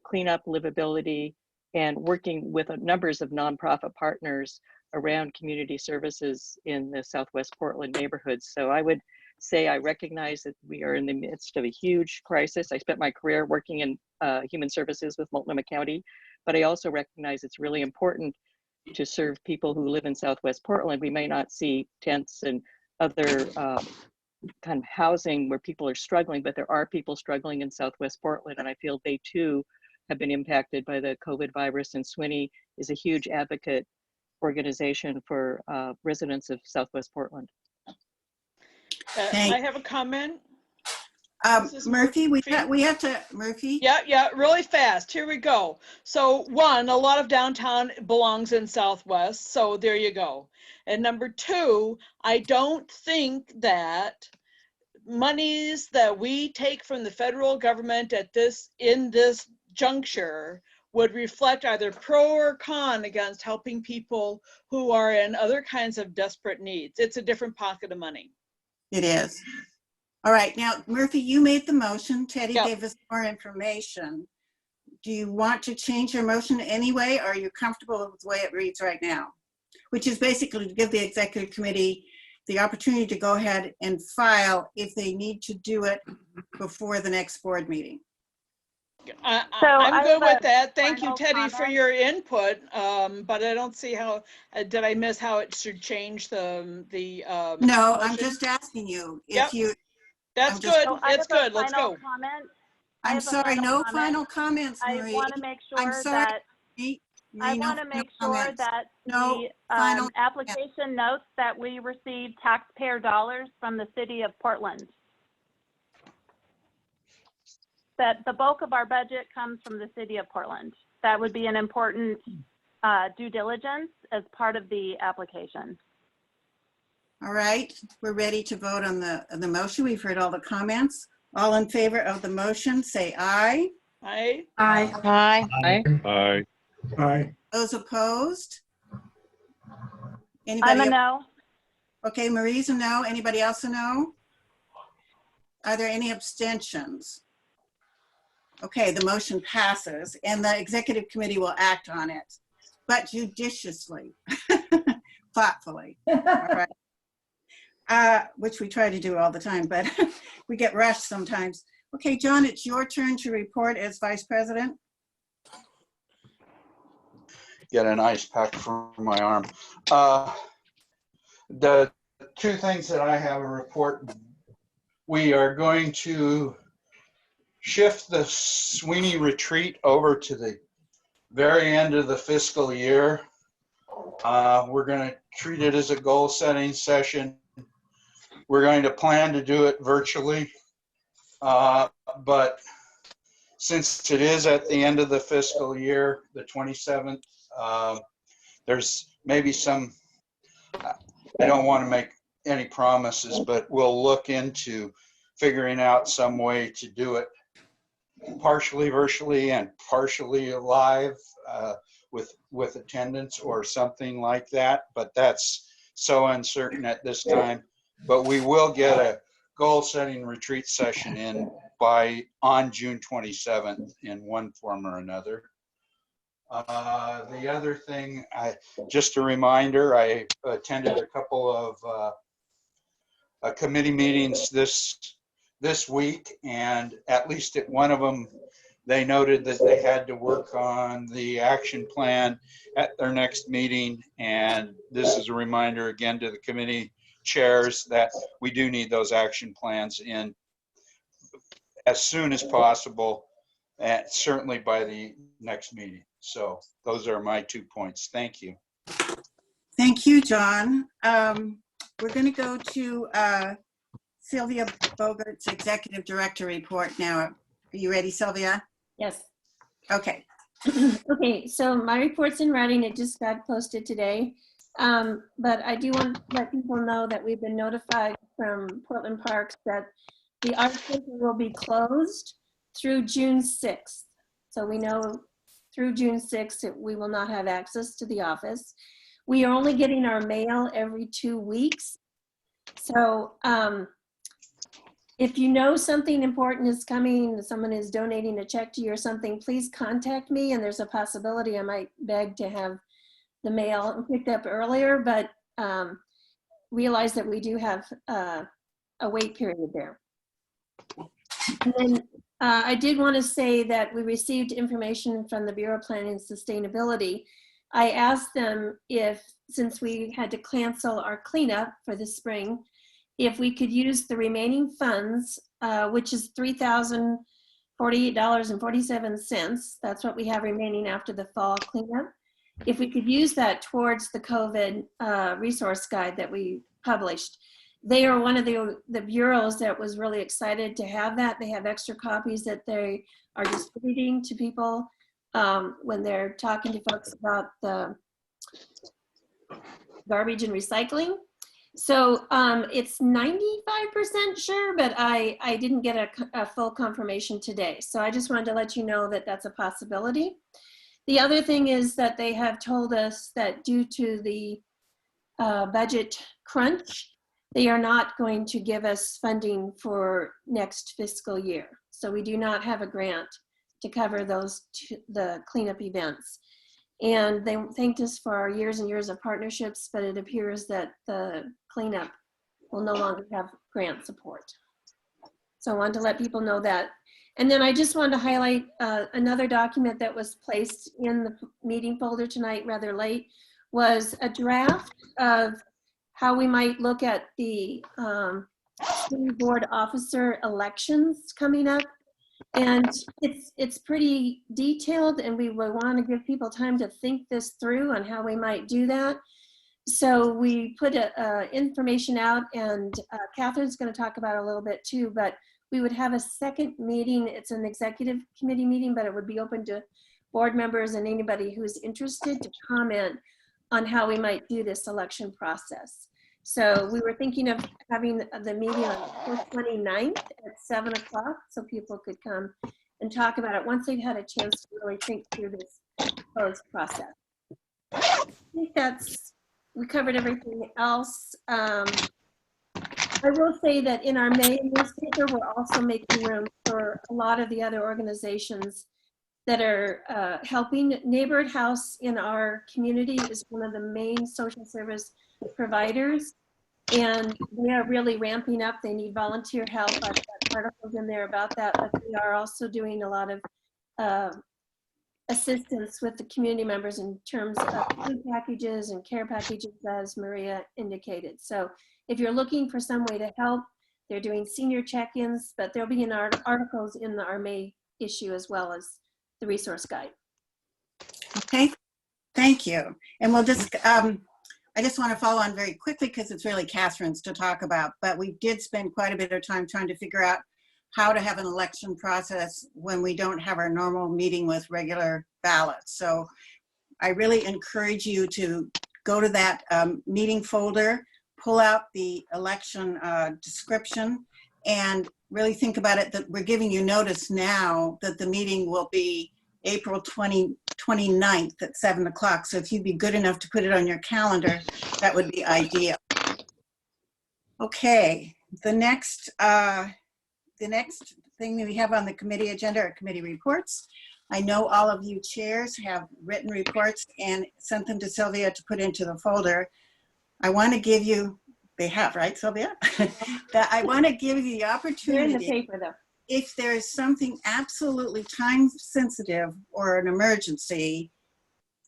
cleanup, livability, and working with numbers of nonprofit partners around community services in the Southwest Portland neighborhoods. So I would say I recognize that we are in the midst of a huge crisis. I spent my career working in human services with Multnomah County, but I also recognize it's really important to serve people who live in Southwest Portland. We may not see tents and other kind of housing where people are struggling, but there are people struggling in Southwest Portland, and I feel they too have been impacted by the COVID virus, and SWNI is a huge advocate organization for residents of Southwest Portland. I have a comment. Murphy, we have to, Murphy? Yeah, really fast. Here we go. So one, a lot of downtown belongs in Southwest, so there you go. And number two, I don't think that monies that we take from the federal government in this juncture would reflect either pro or con against helping people who are in other kinds of desperate needs. It's a different pocket of money. It is. All right, now, Murphy, you made the motion. Teddy gave us more information. Do you want to change your motion anyway, or are you comfortable with the way it reads right now? Which is basically to give the executive committee the opportunity to go ahead and file if they need to do it before the next board meeting. I'm I good have with a that. Thank you, final Teddy, for comment. your input. But I don't see how, did I miss how it should change the No, I'm motion? just asking you Yep. if you, That's I'm just, good. So I It's have a good. Let's final go. comment. I I'm have a sorry, no comment. final comments, I Marie. want to make I'm sure sorry, that Marie. I Marie, no want to final make sure comments. that No the final comments. application notes that we received taxpayer dollars from the city of Portland. That the bulk of our budget comes from the city of Portland. That would be an important due diligence as part of the application. All right, we're ready to vote on the motion. We've heard all the comments. All in favor of the motion, say aye. Aye. Aye. Aye. Aye. Aye. Those opposed? I'm Anybody? a no. Okay, Marie's a no. Anybody else a no? Are there any abstentions? Okay, the motion passes and the executive committee will act on it, but judiciously, thoughtfully, all right? Which we try to do all the time, but we get rushed sometimes. Okay, John, it's your turn to report as vice president. Get an ice pack for my arm. The two things that I have a report, we are going to shift the SWNI retreat over to the very end of the fiscal year. We're going to treat it as a goal setting session. We're going to plan to do it virtually, but since it is at the end of the fiscal year, the 27th, there's maybe some, I don't want to make any promises, but we'll look into figuring out some way to do it partially virtually and partially live with attendance or something like that. But that's so uncertain at this time. But we will get a goal setting retreat session in on June 27th in one form or another. The other thing, just a reminder, I attended a couple of committee meetings this week, and at least at one of them, they noted that they had to work on the action plan at their next meeting. And this is a reminder again to the committee chairs that we do need those action plans in as soon as possible, and certainly by the next meeting. So those are my 2 points. Thank you. Thank you, John. We're going to go to Sylvia Bogart's Executive Director report now. Are you ready, Sylvia? Yes. Okay. Okay, so my report's in writing. It just got posted today. But I do want to let people know that we've been notified from Portland Parks that the art center will be closed through June 6th. So we know through June 6th, we will not have access to the office. We are only getting our mail every 2 weeks. So if you know something important is coming, someone is donating a check to you or something, please contact me. And there's a possibility I might beg to have the mail picked up earlier, but realize that we do have a wait period there. And then I did want to say that we received information from the Bureau of Planning and Sustainability. I asked them if, since we had to cancel our cleanup for the spring, if we could use the remaining funds, which is $3,048.47. That's what we have remaining after the fall cleanup. If we could use that towards the COVID resource guide that we published. They are one of the bureaus that was really excited to have that. They have extra copies that they are distributing to people when they're talking to folks about the garbage and recycling. So it's 95% sure, but I didn't get a full confirmation today. So I just wanted to let you know that that's a possibility. The other thing is that they have told us that due to the budget crunch, they are not going to give us funding for next fiscal year. So we do not have a grant to cover the cleanup events. And they thanked us for our years and years of partnerships, but it appears that the cleanup will no longer have grant support. So I wanted to let people know that. And then I just wanted to highlight another document that was placed in the meeting folder tonight rather late, was a draft of how we might look at the school board officer elections coming up. And it's pretty detailed, and we would want to give people time to think this through on how we might do that. So we put information out, and Catherine's going to talk about it a little bit too, but we would have a second meeting. It's an executive committee meeting, but it would be open to board members and anybody who's interested to comment on how we might do this election process. So we were thinking of having the meeting on April 29th at 7 o'clock so people could come and talk about it once they've had a chance to really think through this proposed process. I think we covered everything else. I will say that in our May newspaper, we're also making room for a lot of the other organizations that are helping. Neighborhood House in our community is one of the main social service providers, and they are really ramping up. They need volunteer help. I've got articles in there about that, but we are also doing a lot of assistance with the community members in terms of food packages and care packages, as Maria indicated. So if you're looking for some way to help, they're doing senior check-ins, but there'll be in our articles in our May issue as well as the resource guide. Okay, thank you. And we'll just, I just want to follow on very quickly because it's really Catherine's to talk about, but we did spend quite a bit of time trying to figure out how to have an election process when we don't have our normal meeting with regular ballots. So I really encourage you to go to that meeting folder, pull out the election description, and really think about it that we're giving you notice now that the meeting will be April 29th at 7 o'clock. So if you'd be good enough to put it on your calendar, that would be ideal. Okay, the next thing that we have on the committee agenda are committee reports. I know all of you chairs have written reports and sent them to Sylvia to put into the folder. I want to give you, they have, right, Sylvia? That I want to give you the opportunity. They're in the paper though. If there is something absolutely time sensitive or an emergency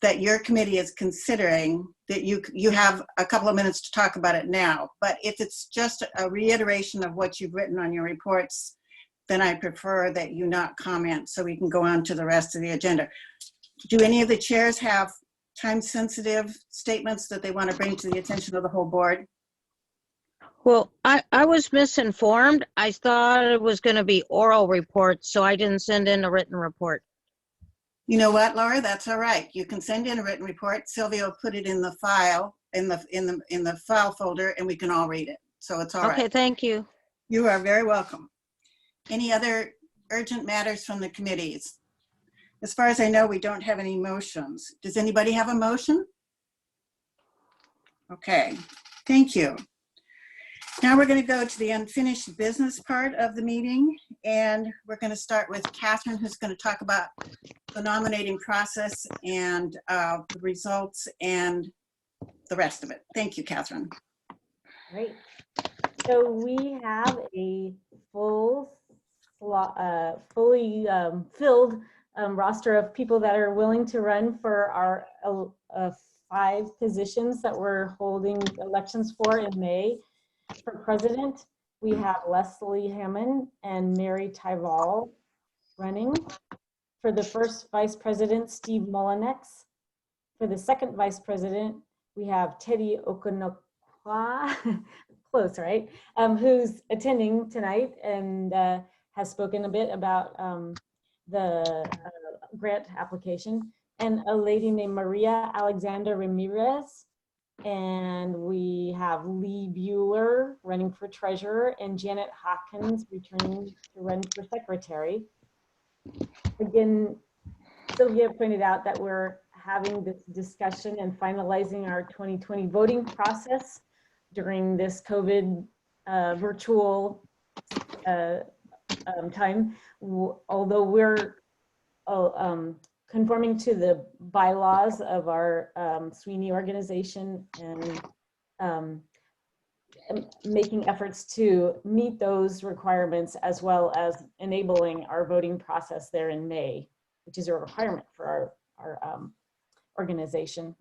that your committee is considering, that you have a couple of minutes to talk about it now. But if it's just a reiteration of what you've written on your reports, then I prefer that you not comment so we can go on to the rest of the agenda. Do any of the chairs have time sensitive statements that they want to bring to the attention of the whole board? Well, I was misinformed. I thought it was going to be oral reports, so I didn't send in a written report. You know what, Laura? That's all right. You can send in a written report. Sylvia will put it in the file, in the file folder, and we can all read it. So it's all right. Okay, thank you. You are very welcome. Any other urgent matters from the committees? As far as I know, we don't have any motions. Does anybody have a motion? Okay, thank you. Now we're going to go to the unfinished business part of the meeting, and we're going to start with Catherine, who's going to talk about the nominating process and the results and the rest of it. Thank you, Catherine. Great. So we have a fully filled roster of people that are willing to run for our 5 positions that we're holding elections for in May. For president, we have Leslie Hammond and Mary Tyval running. For the first vice president, Steve Mullinex. For the second vice president, we have Teddy Okonokwa, close, right? Who's attending tonight and has spoken a bit about the grant application. And a lady named Maria Alexander Ramirez. And we have Lee Bueller running for treasurer and Janet Hawkins returning to run for secretary. Again, Sylvia pointed out that we're having this discussion and finalizing our 2020 voting process during this COVID virtual time. Although we're conforming to the bylaws of our SWNI organization, and making efforts to meet those requirements as well as enabling our voting process there in May, which is a requirement for our organization.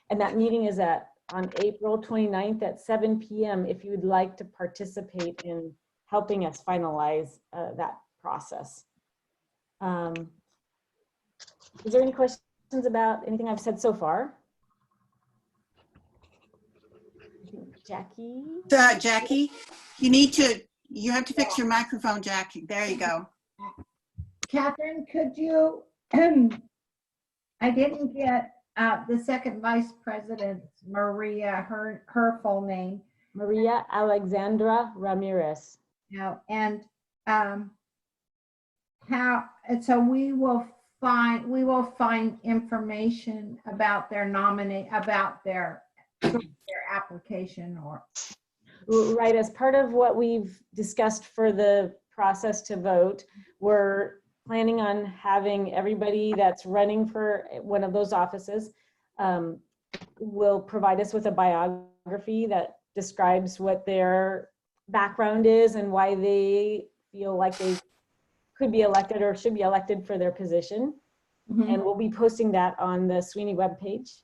And that meeting is on April 29th at 7 p.m. if you would like to participate in helping us finalize that process. Is there any questions about anything I've said so far? I think Jackie? Jackie, you have to fix your microphone, Jackie. There you go. Catherine, could you, I didn't get the second vice president, Maria, her full name. Maria Alexandra Ramirez. No, and so we will find information about their about their application or. Right, as part of what we've discussed for the process to vote, we're planning on having everybody that's running for one of those offices will provide us with a biography that describes what their background is and why they feel like they could be elected or should be elected for their position. Mm-hmm. And we'll be posting that on the SWNI webpage.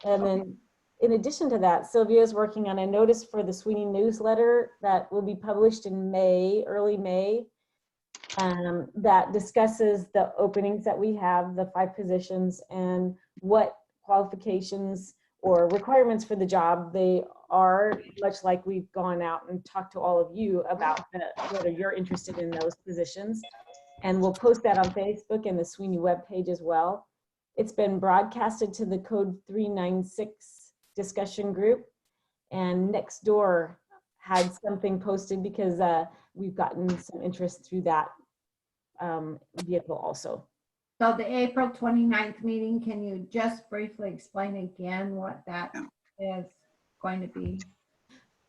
And then in addition to that, Sylvia is working on a notice for the SWNI newsletter that will be published in May, early May, that discusses the openings that we have, the 5 positions, and what qualifications or requirements for the job they are, much like we've gone out and talked to all of you about whether you're interested in those positions. And we'll post that on Facebook and the SWNI webpage as well. It's been broadcasted to the Code 396 discussion group, and Nextdoor had something posted because we've gotten some interest through that vehicle also. So the April 29th meeting, can you just briefly explain again what that is going to be?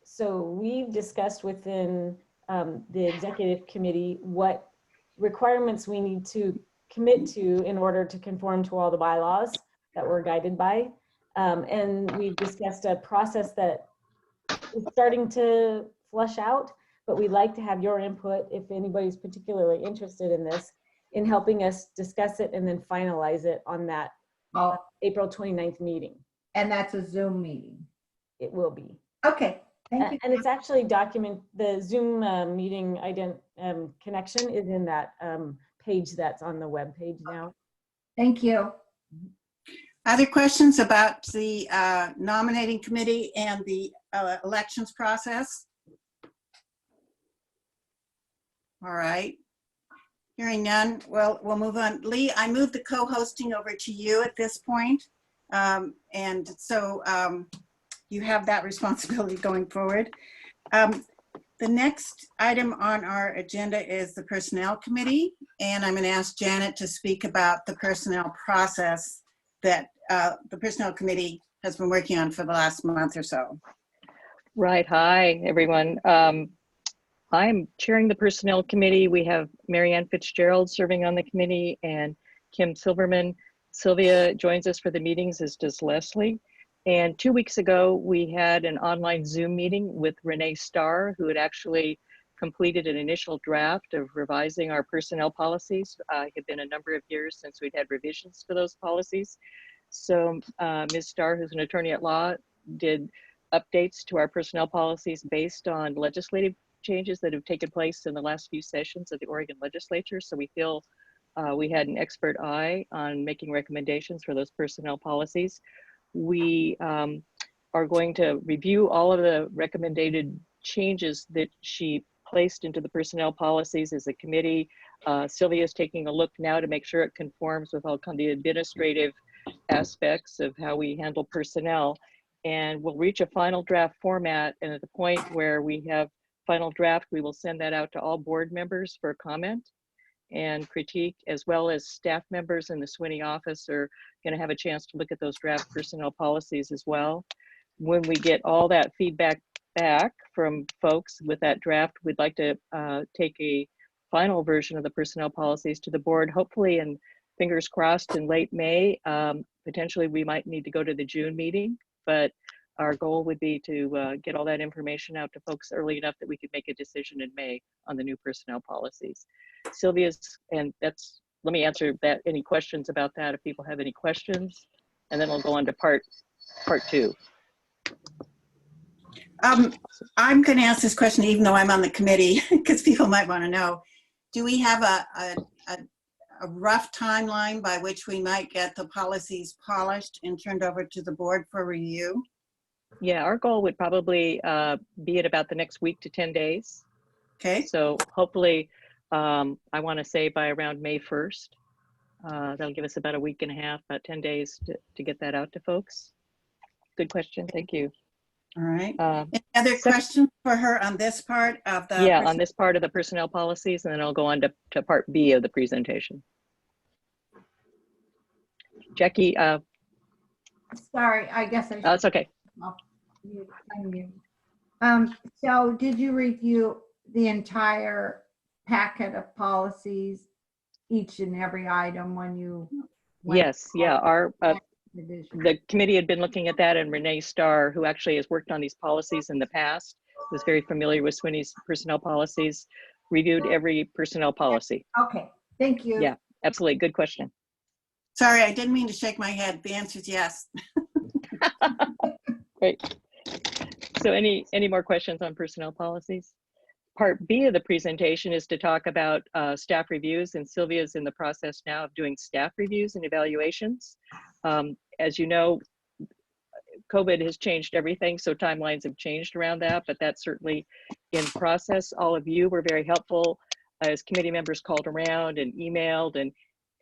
So we've discussed within the executive committee what requirements we need to commit to in order to conform to all the bylaws that we're guided by. And we've discussed a process that is starting to flush out, but we'd like to have your input if anybody's particularly interested in this, in helping us discuss it and then finalize it on that April 29th meeting. And that's a Zoom meeting? It will be. Okay, thank you. And it's actually the Zoom meeting connection is in that page that's on the web page now. Thank you. Other questions about the nominating committee and the elections process? All right. Hearing none, well, we'll move on. Lee, I move the co-hosting over to you at this point. And so you have that responsibility going forward. The next item on our agenda is the Personnel Committee, and I'm going to ask Janet to speak about the personnel process that the Personnel Committee has been working on for the last month or so. Right. Hi, everyone. I'm chairing the Personnel Committee. We have Marianne Fitzgerald serving on the committee and Kim Silverman. Sylvia joins us for the meetings, as does Leslie. And 2 weeks ago, we had an online Zoom meeting with Renee Starr, who had actually completed an initial draft of revising our personnel policies. It had been a number of years since we'd had revisions to those policies. So Ms. Starr, who's an attorney at law, did updates to our personnel policies based on legislative changes that have taken place in the last few sessions of the Oregon legislature. So we feel we had an expert eye on making recommendations for those personnel policies. We are going to review all of the recommended changes that she placed into the personnel policies as a committee. Sylvia is taking a look now to make sure it conforms with all kind of the administrative aspects of how we handle personnel. And we'll reach a final draft format, and at the point where we have final draft, we will send that out to all board members for comment and critique, as well as staff members in the SWNI office are going to have a chance to look at those draft personnel policies as well. When we get all that feedback back from folks with that draft, we'd like to take a final version of the personnel policies to the board, hopefully, and fingers crossed, in late May. Potentially we might need to go to the June meeting, but our goal would be to get all that information out to folks early enough that we could make a decision in May on the new personnel policies. Sylvia's, and that's, let me answer that, any questions about that if people have any questions, and then we'll go on to part two. I'm going to ask this question even though I'm on the committee because people might want to know. Do we have a rough timeline by which we might get the policies polished and turned over to the board for review? Yeah, our goal would probably be at about the next week to 10 days. Okay. So hopefully, I want to say by around May 1st. That'll give us about a week and a half, about 10 days to get that out to folks. Good question. Thank you. All right. Any other questions for her on this part of the? Yeah, on this part of the personnel policies, and then I'll go on to part B of the presentation. Jackie. Sorry, I guess I. That's okay. So did you review the entire packet of policies, each and every item when you? Yes, yeah, the committee had been looking at that, and Renee Starr, who actually has worked on these policies in the past, was very familiar with SWNI's personnel policies, reviewed every personnel policy. Okay, thank you. Yeah, absolutely, good question. Sorry, I didn't mean to shake my head. The answer is yes. Great. So any more questions on personnel policies? Part B of the presentation is to talk about staff reviews, and Sylvia's in the process now of doing staff reviews and evaluations. As you know, COVID has changed everything, so timelines have changed around that, but that's certainly in process. All of you were very helpful as committee members called around and emailed, and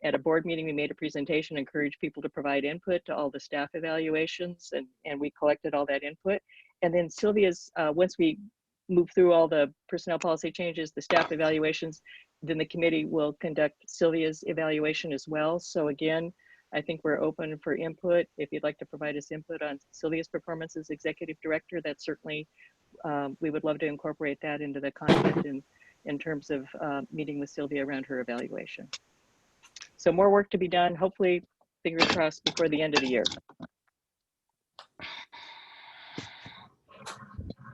at a board meeting, we made a presentation, encouraged people to provide input to all the staff evaluations, and we collected all that input. And then Sylvia's, once we move through all the personnel policy changes, the staff evaluations, then the committee will conduct Sylvia's evaluation as well. So again, I think we're open for input. If you'd like to provide us input on Sylvia's performance as executive director, that's certainly, we would love to incorporate that into the content in terms of meeting with Sylvia around her evaluation. So more work to be done, hopefully, fingers crossed, before the end of the year.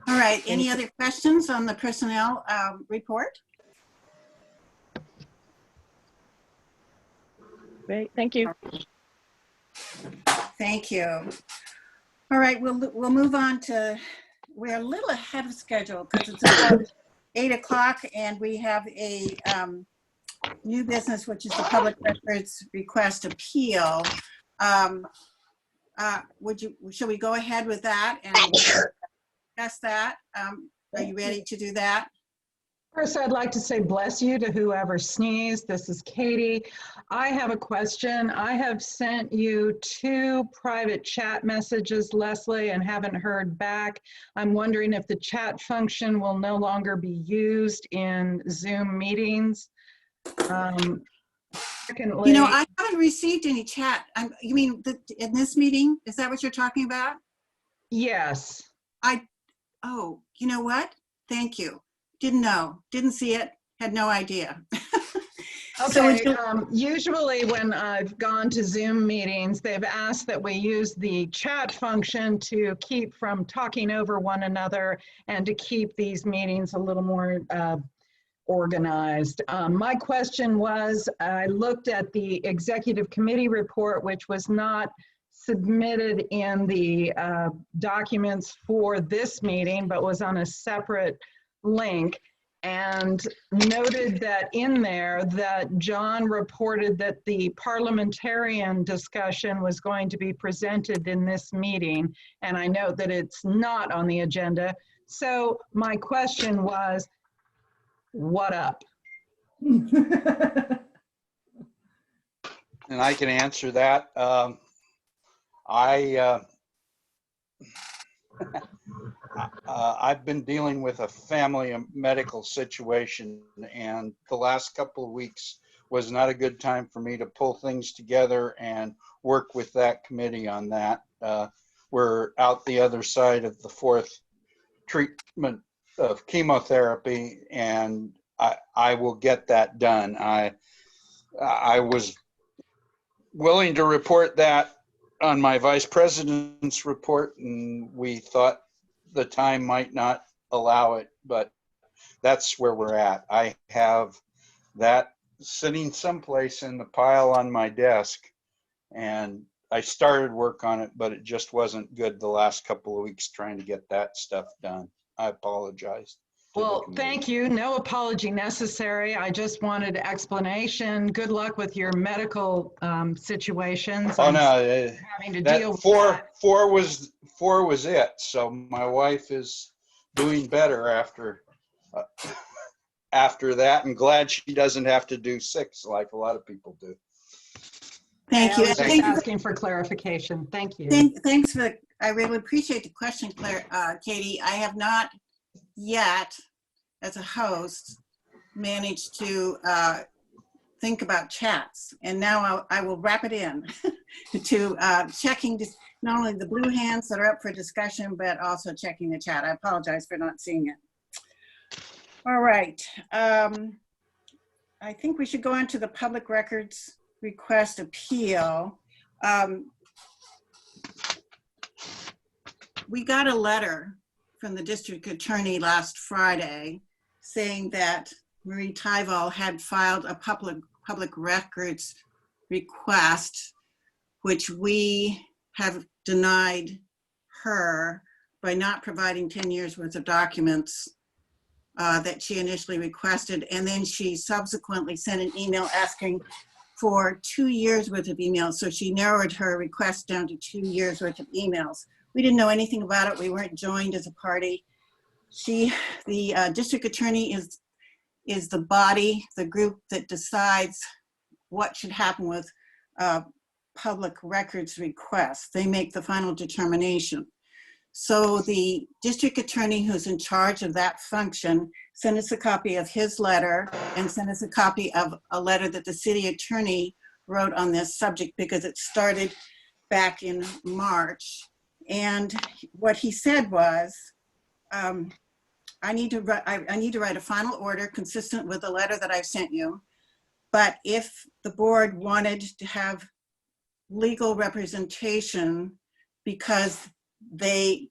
All right, any other questions on the personnel report? Great, thank you. Thank you. All right, we'll move on to, we're a little ahead of schedule because it's about 8 o'clock and we have a new business, which is the public records request appeal. Shall we go ahead with that and discuss that? Are you ready to do that? First, I'd like to say bless you to whoever sneezed. This is Katie. I have a question. I have sent you 2 private chat messages, Leslie, and haven't heard back. I'm wondering if the chat function will no longer be used in Zoom meetings. Secondly, You know, I haven't received any chat. You mean in this meeting? Is that what you're talking about? yes. Oh, you know what? Thank you. Didn't know, didn't see it, had no idea. Okay, usually when I've gone to Zoom meetings, they've asked that we use the chat function to keep from talking over one another and to keep these meetings a little more organized. My question was, I looked at the executive committee report, which was not submitted in the documents for this meeting, but was on a separate link, and noted that in there that John reported that the parliamentarian discussion was going to be presented in this meeting, and I note that it's not on the agenda. So my question was, what up? And I can answer that. I've been dealing with a family medical situation, and the last couple of weeks was not a good time for me to pull things together and work with that committee on that. We're out the other side of the 4th treatment of chemotherapy, and I will get that done. I was willing to report that on my vice president's report, and we thought the time might not allow it, but that's where we're at. I have that sitting someplace in the pile on my desk, and I started work on it, but it just wasn't good the last couple of weeks trying to get that stuff done. I apologize. Well, thank you. No apology necessary. I just wanted explanation. Good luck with your medical situations. Oh I'm no, having to deal with four was it. So my wife is doing better after that, and glad she doesn't have to do 6 like a lot of people do. Thank you. I was just asking for clarification. Thank you. Thanks for, I really appreciate the question, Katie. I have not yet, as a host, managed to think about chats. And now I will wrap it in to checking not only the blue hands that are up for discussion, but also checking the chat. I apologize for not seeing it. All right. I think we should go on to the public records request appeal. We got a letter from the district attorney last Friday saying that Marie Tyval had filed a public records request, which we have denied her by not providing 10 years worth of documents that she initially requested. And then she subsequently sent an email asking for 2 years worth of emails. So she narrowed her request down to 2 years worth of emails. We didn't know anything about it. We weren't joined as a party. The district attorney is the body, the group that decides what should happen with public records requests. They make the final determination. So the district attorney who's in charge of that function sent us a copy of his letter and sent us a copy of a letter that the city attorney wrote on this subject because it started back in March. And what he said was, I need to write a final order consistent with the letter that I've sent you. But if the board wanted to have legal representation because they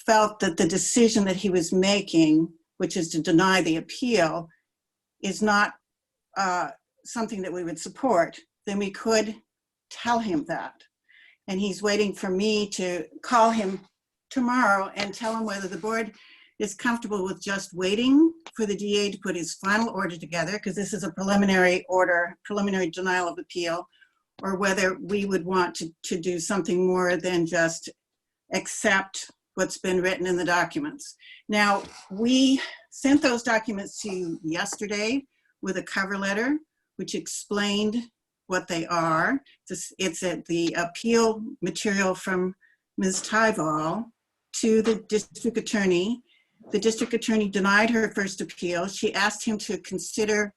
felt that the decision that he was making, which is to deny the appeal, is not something that we would support, then we could tell him that. And he's waiting for me to call him tomorrow and tell him whether the board is comfortable with just waiting for the DA to put his final order together, because this is a preliminary order, preliminary denial of appeal, or whether we would want to do something more than just accept what's been written in the documents. Now, we sent those documents to you yesterday with a cover letter, which explained what they are. It's the appeal material from Ms. Tyval to the district attorney. The district attorney denied her first appeal. She asked him to consider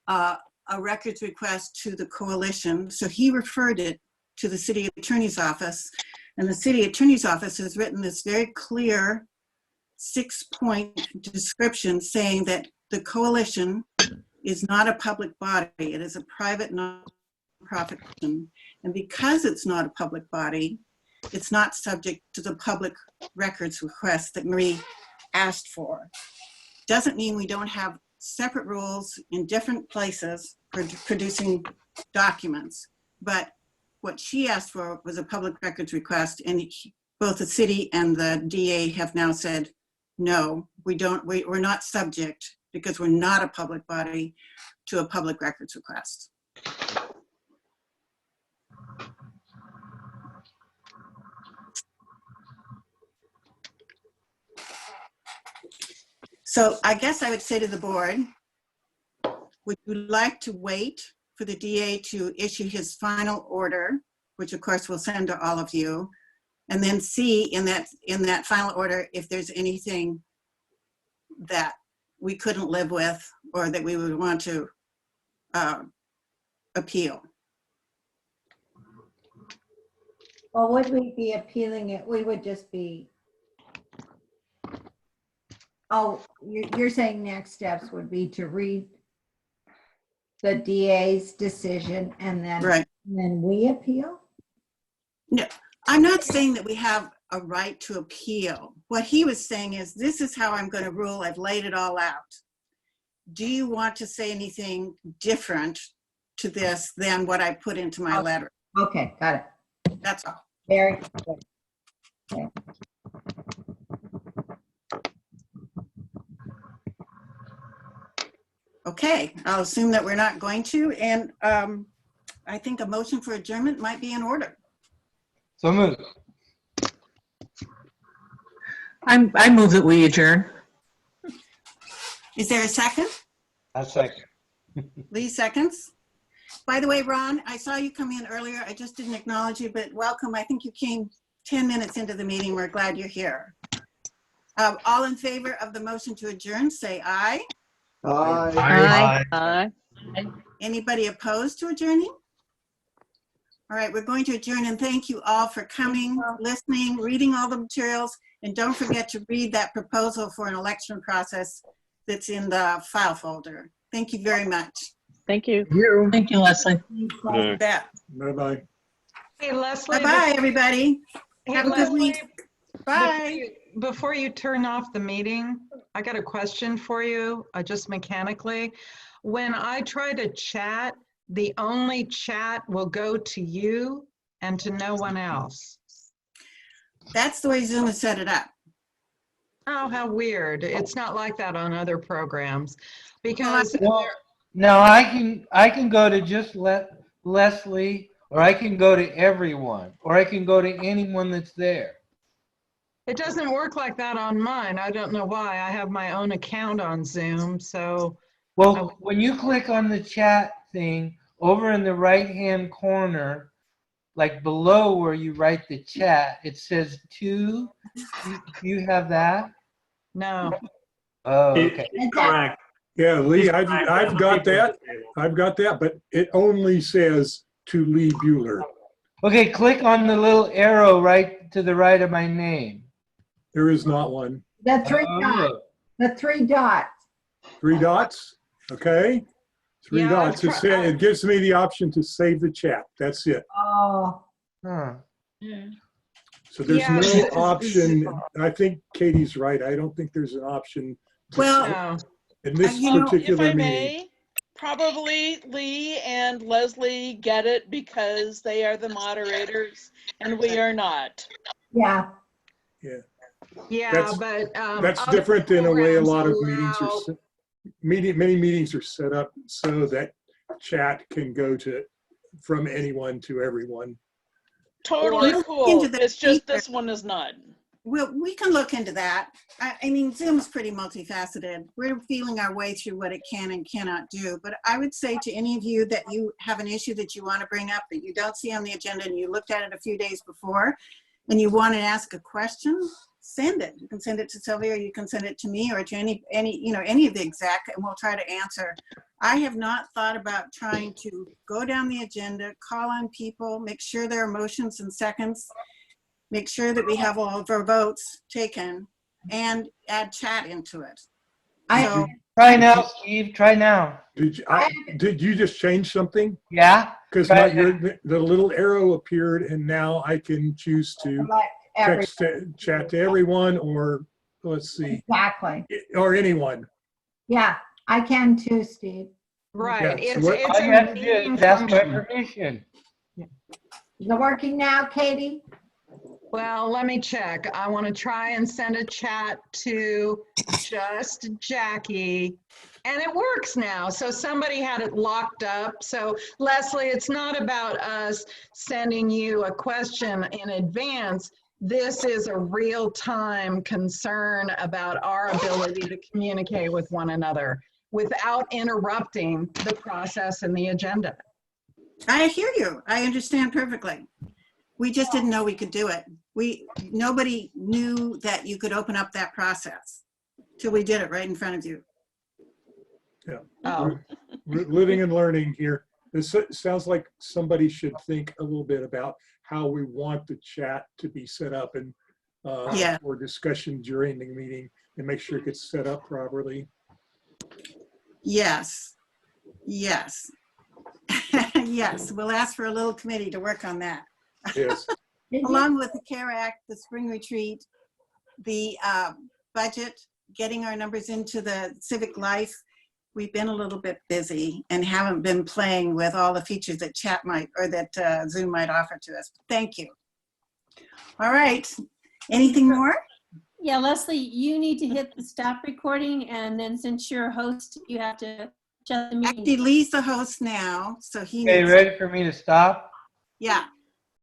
a records request to the coalition. So he referred it to the city attorney's office. And the city attorney's office has written this very clear 6-point description saying that the coalition is not a public body. It is a private nonprofit. And because it's not a public body, it's not subject to the public records request that Marie asked for. Doesn't mean we don't have separate rules in different places for producing documents, but what she asked for was a public records request, and both the city and the DA have now said, no, we're not subject, because we're not a public body, to a public records request. So I guess I would say to the board, would you like to wait for the DA to issue his final order, which of course we'll send to all of you, and then see in that final order if there's anything that we couldn't live with or that we would want to appeal? Well, would we be appealing it? We would just be, oh, you're saying next steps would be to read the DA's decision and then, right. and then we appeal? No, I'm not saying that we have a right to appeal. What he was saying is, this is how I'm going to rule. I've laid it all out. Do you want to say anything different to this than what I put into my letter? Okay, got it. That's all. Very good. Okay. Okay, I'll assume that we're not going to, and I think a motion for adjournment might be in order. So moved. I move that we adjourn. Is there a second? A second. Lee seconds. By the way, Ron, I saw you come in earlier. I just didn't acknowledge you, but welcome. I think you came 10 minutes into the meeting. We're glad you're here. All in favor of the motion to adjourn, say aye. Aye. Aye. Anybody opposed to adjourning? All right, we're going to adjourn, and thank you all for coming, listening, reading all the materials, and don't forget to read that proposal for an election process that's in the file folder. Thank you very much. Thank you. Thank you, Leslie. Yeah. Bet. Bye-bye. Hey, Leslie. Bye-bye, everybody. Hey, Have a good week. Bye. Before you turn off the meeting, I got a question for you, just mechanically. When I try to chat, the only chat will go to you and to no one else. That's the way Zoom has set it up. Oh, how weird. It's not like that on other programs because Well, no, I can go to just Leslie, or I can go to everyone, or I can go to anyone that's there. it doesn't work like that on mine. I don't know why. I have my own account on Zoom, so. Well, when you click on the chat thing over in the right-hand corner, like below where you write the chat, it says to. Do you have that? No. Oh, okay. Correct. Yeah, Lee, I've got that. I've got that, but it only says to Lee Bueller. Okay, click on the little arrow right to the right of my name. There is not one. The three dots. The three dots. 3 dots. Okay. 3 Yeah, dots. It gives me the option to save the chat. That's it. Oh. Huh. So there's Yeah, no option. I think Katie's right. I don't think there's an option. Well, in this If particular I meeting. may, probably Lee and Leslie get it because they are the moderators and we are not. Yeah. Yeah. Yeah, That's, but that's other different in a way. A programs lot of meetings allow- are many meetings are set up so that chat can go from anyone to everyone. Totally We'll look cool. into that It's just feature. this one is not. Well, we can look into that. I mean, Zoom's pretty multifaceted. We're feeling our way through what it can and cannot do. But I would say to any of you that you have an issue that you want to bring up that you don't see on the agenda and you looked at it a few days before and you want to ask a question, send it. You can send it to Sylvia, or you can send it to me, or to any of the exec, and we'll try to answer. I have not thought about trying to go down the agenda, call on people, make sure there are motions and seconds, make sure that we have all of our votes taken, and add chat into it. So, Try now, Steve. Try now. Did you just change something? Yeah. Because the little arrow appeared, and now I can choose to chat to everyone, or let's see. Exactly. Or anyone. Yeah, I can too, Steve. Right. Yeah, so It's what- it's All you a have to do meeting is ask my function. permission. Is it working now, Katie? Well, let me check. I want to try and send a chat to just Jackie. And it works now. So somebody had it locked up. So Leslie, it's not about us sending you a question in advance. This is a real-time concern about our ability to communicate with one another without interrupting the process and the agenda. I hear you. I understand perfectly. We just didn't know we could do it. Nobody knew that you could open up that process till we did it right in front of you. Yeah. Oh. We're living and learning here. This sounds like somebody should think a little bit about how we want the chat to be set up and for discussion during the meeting, and make sure it gets set up properly. Yes. Yes. Yes. We'll ask for a little committee to work on that. Yes. along with the CARE Act, the spring retreat, the budget, getting our numbers into the civic life, we've been a little bit busy and haven't been playing with all the features that chat might, or that Zoom might offer to us. Thank you. All right. Anything more? Yeah, Leslie, you need to hit the stop recording, and then since you're a host, you have to shut the meeting. Actually, Lee's the host now, so he Okay, needs. ready for me to stop? Yeah.